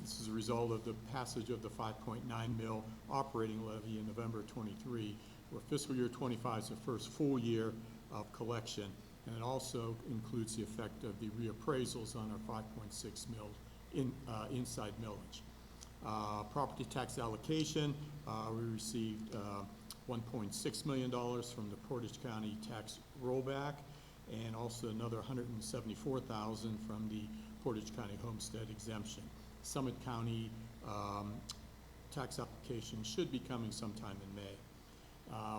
This is a result of the passage of the 5.9 mil operating levy in November 23, where fiscal year 25 is the first full year of collection, and it also includes the effect of the reappraisals on our 5.6 mil inside millage. Property tax allocation, we received $1.6 million from the Portage County tax rollback, and also another $174,000 from the Portage County homestead exemption. Summit County tax application should be coming sometime in May.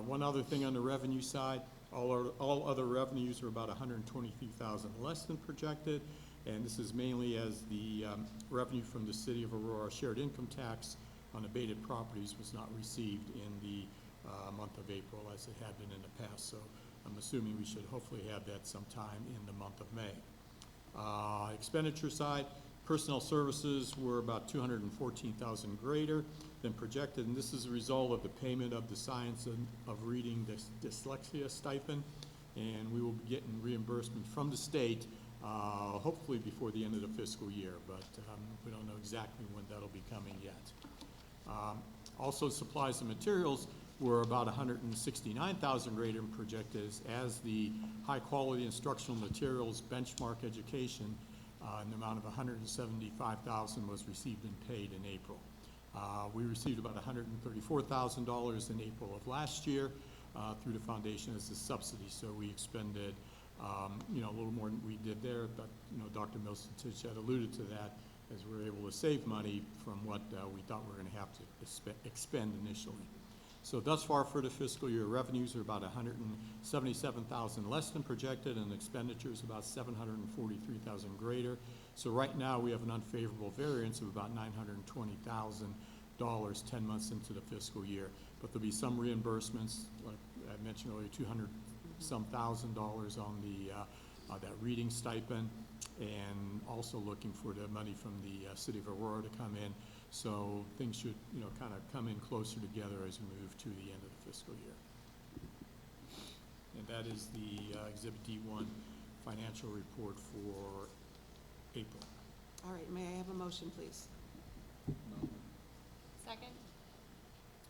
One other thing on the revenue side, all other revenues are about $123,000 less than projected, and this is mainly as the revenue from the City of Aurora shared income tax on abated properties was not received in the month of April as it had been in the past. So I'm assuming we should hopefully have that sometime in the month of May. Expenditure side, personnel services were about $214,000 greater than projected, and this is a result of the payment of the Science of Reading Dyslexia stipend and we will be getting reimbursement from the state, hopefully before the end of the fiscal year, but we don't know exactly when that'll be coming yet. Also, supplies and materials were about 169,000 greater than projected as the high-quality instructional materials benchmark education in the amount of 175,000 was received and paid in April. We received about $134,000 in April of last year through the foundation as a subsidy, so we expended a little more than we did there, but Dr. Milsich had alluded to that, as we were able to save money from what we thought we were going to have to expend initially. So thus far for the fiscal year, revenues are about 177,000 less than projected, and expenditures about 743,000 greater. So right now we have an unfavorable variance of about $920,000 10 months into the fiscal year. But there'll be some reimbursements, like I mentioned earlier, $200-some thousand on the that reading stipend, and also looking for the money from the city of Aurora to come in. So things should, kind of come in closer together as we move to the end of the fiscal year. And that is the Exhibit D1 financial report for April. All right, may I have a motion, please? Second?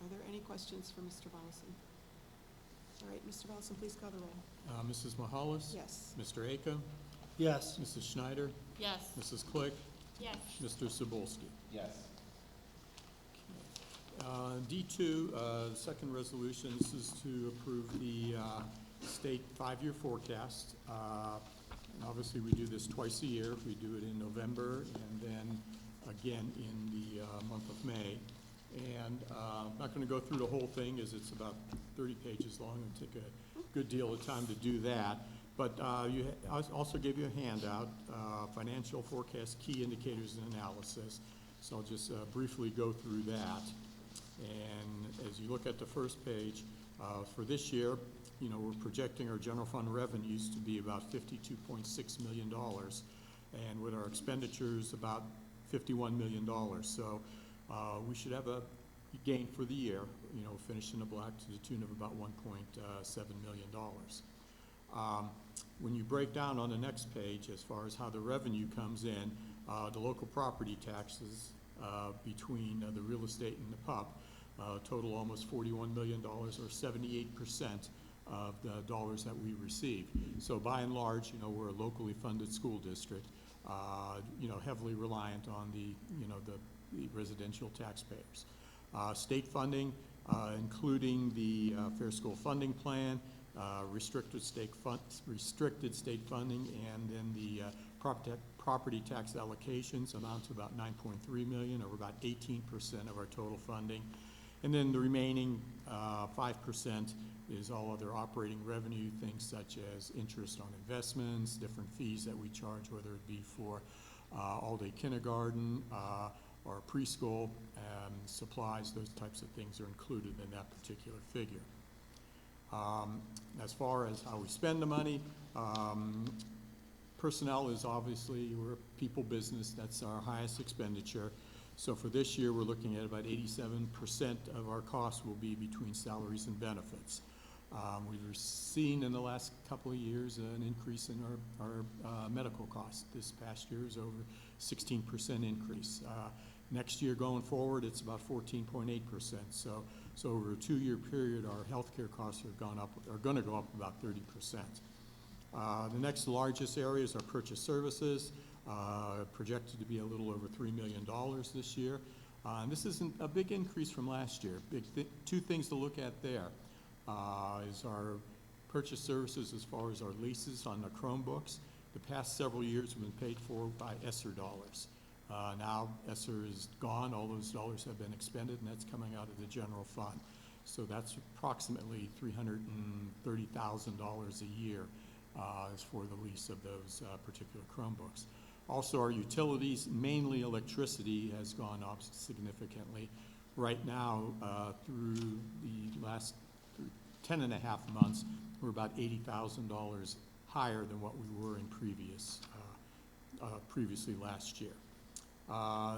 Are there any questions for Mr. Volleson? All right, Mr. Volleson, please call the roll. Mrs. Mahalis? Yes. Mr. Aka? Yes. Mrs. Schneider? Yes. Mrs. Click? Yes. Mr. Cebulski? Yes. D2, the second resolution, this is to approve the state five-year forecast. And obviously, we do this twice a year. We do it in November and then again in the month of May. And I'm not going to go through the whole thing, as it's about 30 pages long and take a good deal of time to do that. But I also gave you a handout, financial forecast, key indicators and analysis. So I'll just briefly go through that. And as you look at the first page, for this year, we're projecting our general fund revenues to be about $52.6 million, and with our expenditures about $51 million. So we should have a gain for the year, finish in the black to the tune of about $1.7 million. When you break down on the next page, as far as how the revenue comes in, the local property taxes between the real estate and the PUP total almost $41 million, or 78% of the dollars that we receive. So by and large, we're a locally funded school district, heavily reliant on the residential taxpayers. State funding, including the Fair School Funding Plan, restricted state funding, and then the property tax allocations amount to about $9.3 million, or about 18% of our total funding. And then the remaining 5% is all other operating revenue, things such as interest on investments, different fees that we charge, whether it be for all-day kindergarten or preschool, supplies, those types of things are included in that particular figure. As far as how we spend the money, personnel is obviously, we're a people business, that's our highest expenditure. So for this year, we're looking at about 87% of our costs will be between salaries and benefits. We've seen in the last couple of years an increase in our medical costs. This past year is over 16% increase. Next year going forward, it's about 14.8%. So over a 2-year period, our healthcare costs are going to go up about 30%. The next largest areas are purchase services, projected to be a little over $3 million this year. And this isn't a big increase from last year. Two things to look at there is our purchase services as far as our leases on the Chromebooks. The past several years have been paid for by ESSER dollars. Now ESSER is gone, all those dollars have been expended, and that's coming out of the general fund. So that's approximately $330,000 a year is for the lease of those particular Chromebooks. Also, our utilities, mainly electricity, has gone up significantly. Right now, through the last 10 and a half months, we're about $80,000 higher than what we were in previously last year.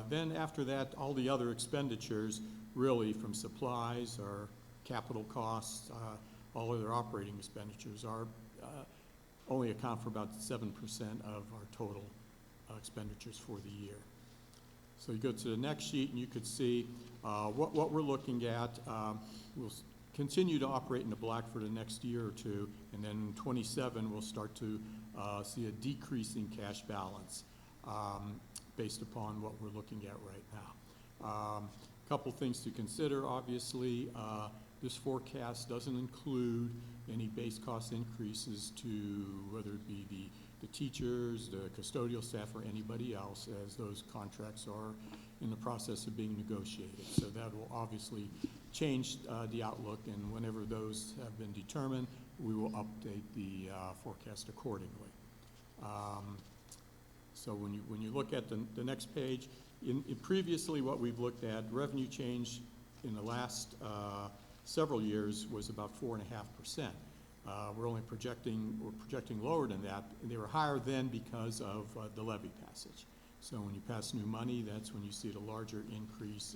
Then after that, all the other expenditures, really from supplies or capital costs, all other operating expenditures are only account for about 7% of our total expenditures for the year. So you go to the next sheet and you could see what we're looking at. We'll continue to operate in the black for the next year or two, and then in 27 we'll start to see a decreasing cash balance based upon what we're looking at right now. Couple things to consider, obviously. This forecast doesn't include any base cost increases to whether it be the teachers, the custodial staff, or anybody else, as those contracts are in the process of being negotiated. So that will obviously change the outlook, and whenever those have been determined, we will update the forecast accordingly. So when you look at the next page, in previously what we've looked at, revenue change in the last several years was about 4.5%. We're projecting lower than that. They were higher then because of the levy passage. So when you pass new money, that's when you see the larger increase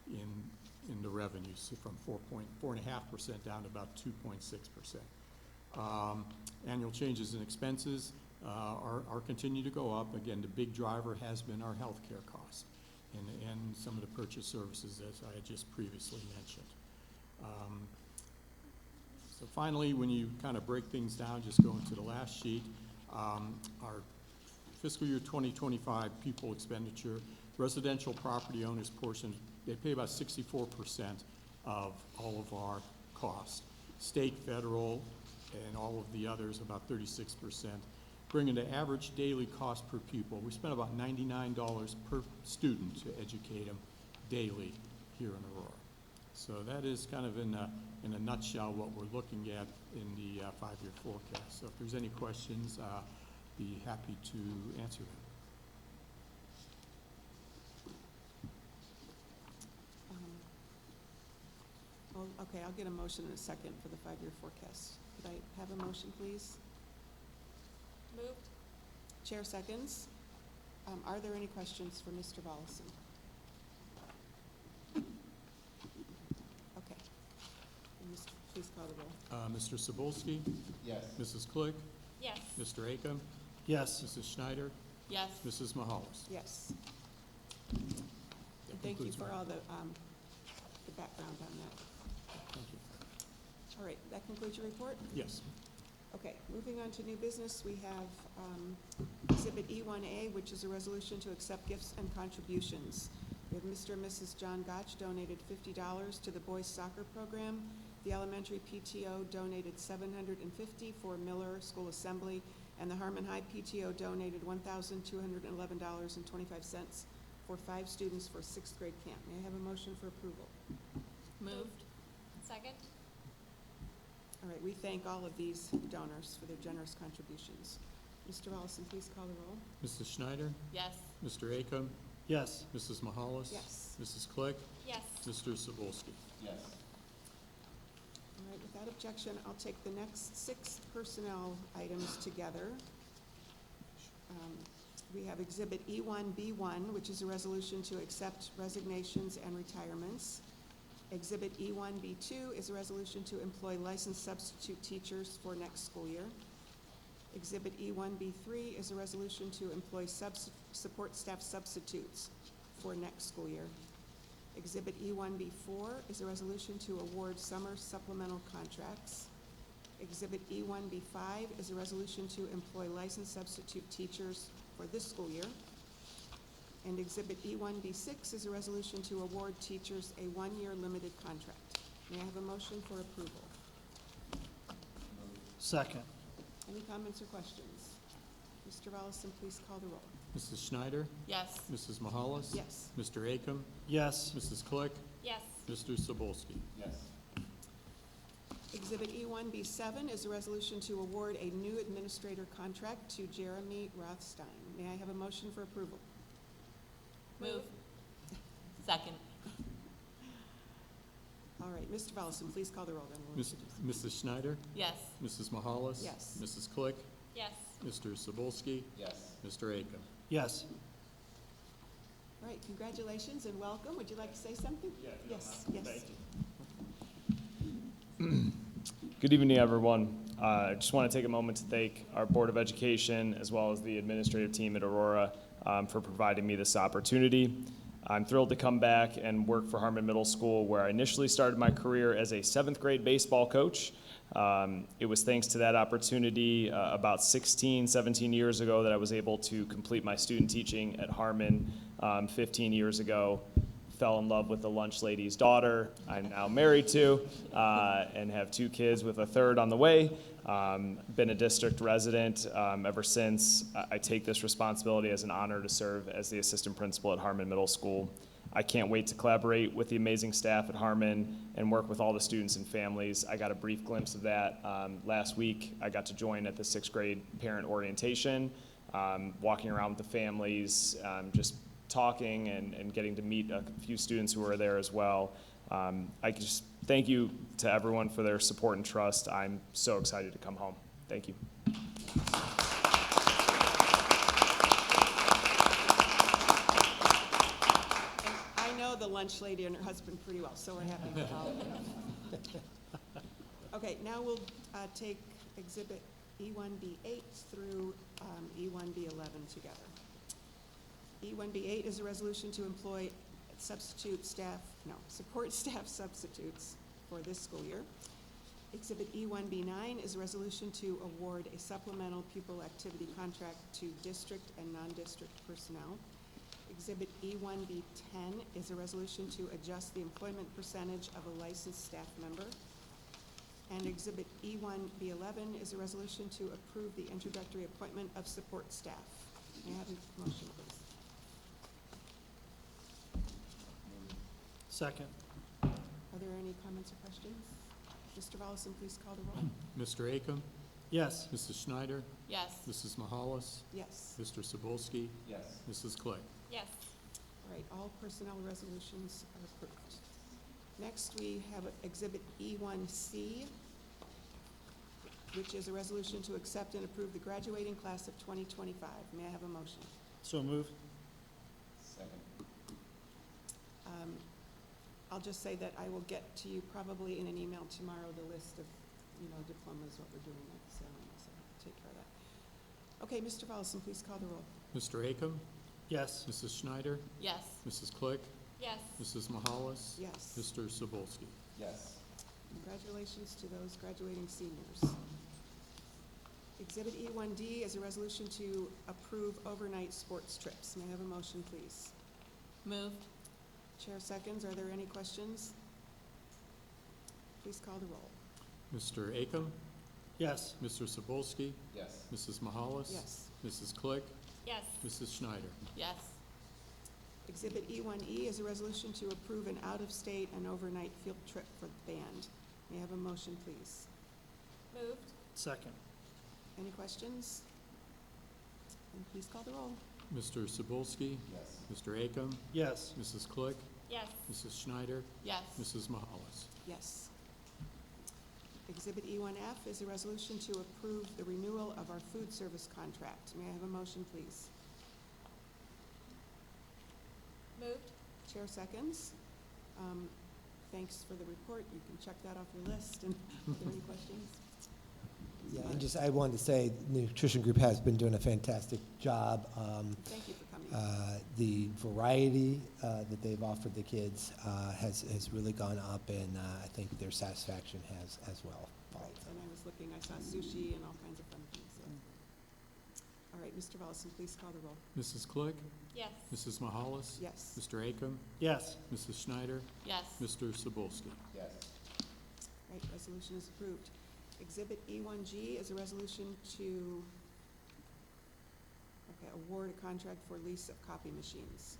in the revenues, so from 4.5% down to about 2.6%. Annual changes in expenses are continue to go up. Again, the big driver has been our healthcare costs and some of the purchase services, as I had just previously mentioned. So finally, when you kind of break things down, just going to the last sheet, our fiscal year 2025 pupil expenditure, residential property owners portion, they pay about 64% of all of our costs. State, federal, and all of the others, about 36%. Bringing the average daily cost per pupil, we spend about $99 per student to educate them daily here in Aurora. So that is kind of in a nutshell what we're looking at in the five-year forecast. So if there's any questions, be happy to answer them. Okay, I'll get a motion in a second for the five-year forecast. Could I have a motion, please? Moved. Chair seconds. Are there any questions for Mr. Volleson? Okay. Please call the roll. Mr. Cebulski? Yes. Mrs. Click? Yes. Mr. Acom? Yes. Mrs. Schneider? Yes. Mrs. Mahalis? Yes. That And thank you concludes for my- all the background on that. Thank you. All right, that concludes your report? Yes. Okay, moving on to new business, we have Exhibit E1A, which is a resolution to accept gifts and contributions. We have Mr. and Mrs. John Gotch donated $50 to the boys soccer program. The elementary PTO donated $750 for Miller School Assembly, and the Harmon High PTO donated $1,211.25 for 5 students for 6th grade camp. May I have a motion for approval? Moved. Second. All right, we thank all of these donors for their generous contributions. Mr. Volleson, please call the roll. Mrs. Schneider? Yes. Mr. Acom? Yes. Mrs. Mahalis? Yes. Mrs. Click? Yes. Mr. Cebulski? Yes. All right, without objection, I'll take the next 6 personnel items together. We have Exhibit E1B1, which is a resolution to accept resignations and retirements. Exhibit E1B2 is a resolution to employ licensed substitute teachers for next school year. Exhibit E1B3 is a resolution to employ support staff substitutes for next school year. Exhibit E1B4 is a resolution to award summer supplemental contracts. Exhibit E1B5 is a resolution to employ licensed substitute teachers for this school year. And Exhibit E1B6 is a resolution to award teachers a 1-year limited contract. May I have a motion for approval? Second. Any comments or questions? Mr. Volleson, please call the roll. Mrs. Schneider? Yes. Mrs. Mahalis? Yes. Mr. Acom? Yes. Mrs. Click? Yes. Mr. Cebulski? Yes. Exhibit E1B7 is a resolution to award a new administrator contract to Jeremy Rothstein. May I have a motion for approval? Move. Second. All right, Mr. Volleson, please call the roll then. We'll Mrs. Schneider? Yes. Mrs. Mahalis? Yes. Mrs. Click? Yes. Mr. Cebulski? Yes. Mr. Acom? Yes. All right, congratulations and welcome. Would you like to say something? Yes, yes. Good evening, everyone. I just want to take a moment to thank our Board of Education as well as the administrative team at Aurora for providing me this opportunity. I'm thrilled to come back and work for Harmon Middle School, where I initially started my career as a 7th grade baseball coach. It was thanks to that opportunity about 16, 17 years ago that I was able to complete my student teaching at Harmon 15 years ago. Fell in love with the lunch lady's daughter I'm now married to, and have 2 kids with a third on the way. Been a district resident ever since. I take this responsibility as an honor to serve as the assistant principal at Harmon Middle School. I can't wait to collaborate with the amazing staff at Harmon and work with all the students and families. I got a brief glimpse of that last week. I got to join at the 6th grade parent orientation, walking around with the families, just talking and getting to meet a few students who were there as well. I just thank you to everyone for their support and trust. I'm so excited to come home. Thank you. I know the lunch lady and her husband pretty well, so we're happy to follow. Okay, now we'll take Exhibit E1B8 through E1B11 together. E1B8 is a resolution to employ support staff substitutes for this school year. Exhibit E1B9 is a resolution to award a supplemental pupil activity contract to district and non-district personnel. Exhibit E1B10 is a resolution to adjust the employment percentage of a licensed staff member. And Exhibit E1B11 is a resolution to approve the introductory appointment of support staff. May I have a motion, please? Second. Are there any comments or questions? Mr. Volleson, please call the roll. Mr. Acom? Yes. Mrs. Schneider? Yes. Mrs. Mahalis? Yes. Mr. Cebulski? Yes. Mrs. Click? Yes. All right, all personnel resolutions are approved. Next, we have Exhibit E1C, which is a resolution to accept and approve the graduating class of 2025. May I have a motion? So moved. Second. I'll just say that I will get to you probably in an email tomorrow, the list of, diplomas, what we're doing at the ceremony, so I'll take care of that. Okay, Mr. Volleson, please call the roll. Mr. Acom? Yes. Mrs. Schneider? Yes. Mrs. Click? Yes. Mrs. Mahalis? Yes. Mr. Cebulski? Yes. Congratulations to those graduating seniors. Exhibit E1D is a resolution to approve overnight sports trips. May I have a motion, please? Moved. Chair seconds. Are there any questions? Please call the roll. Mr. Acom? Yes. Mr. Cebulski? Yes. Mrs. Mahalis? Yes. Mrs. Click? Yes. Mrs. Schneider? Yes. Exhibit E1E is a resolution to approve an out-of-state and overnight field trip for the band. May I have a motion, please? Moved. Second. Any questions? And please call the roll. Mr. Cebulski? Yes. Mr. Acom? Yes. Mrs. Click? Yes. Mrs. Schneider? Yes. Mrs. Mahalis? Yes. Exhibit E1F is a resolution to approve the renewal of our food service contract. May I have a motion, please? Moved. Chair seconds. Thanks for the report. You can check that off your list. And are there any questions? Yeah, and I wanted to say, the nutrition group has been doing a fantastic job. Thank you for coming. The variety that they've offered the kids has really gone up, and I think their satisfaction has as well. Right, and I was looking, I saw sushi and all kinds of fun things. So. All right, Mr. Volleson, please call the roll. Mrs. Click? Yes. Mrs. Mahalis? Yes. Mr. Acom? Yes. Mrs. Schneider? Yes. Mr. Cebulski? Yes. Right, resolution is approved. Exhibit E1G is a resolution to award a contract for lease of copy machines.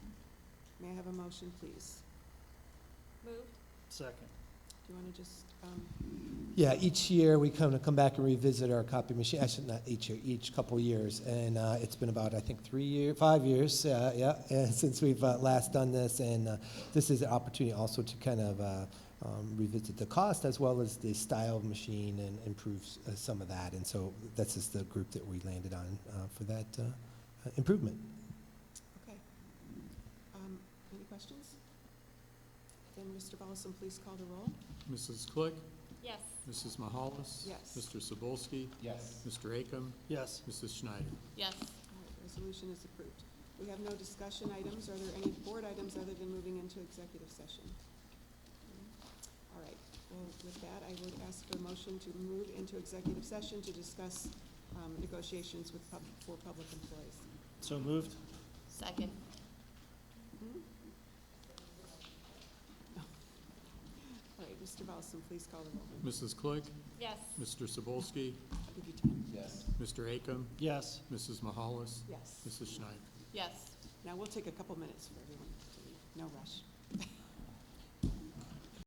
May I have a motion, please? Moved. Second. Do you want to just, Yeah, each year we come back and revisit our copy machine, actually not each year, each couple years. And it's been about, I think, 5 years, since we've last done this. And this is an opportunity also to kind of revisit the cost as well as the style of machine and improve some of that. And so this is the group that we landed on for that improvement. okay. Any questions? Then Mr. Volleson, please call the roll. Mrs. Click? Yes. Mrs. Mahalis? Yes. Mr. Sobulski? Yes. Mr. Akam? Yes. Mrs. Schneider? Yes. All right, resolution is approved. We have no discussion items. Are there any board items other than moving into executive session? All right, well, with that, I would ask for a motion to move into executive session to discuss negotiations with for public employees. So moved. Second. All right, Mr. Balsam, please call the roll. Mrs. Clegg? Yes. Mr. Sobulski? I'll give you time. Yes. Mr. Akam? Yes. Mrs. Mahalis? Yes. Mrs. Schneider? Yes. Now, we'll take a couple minutes for everyone to leave. No rush.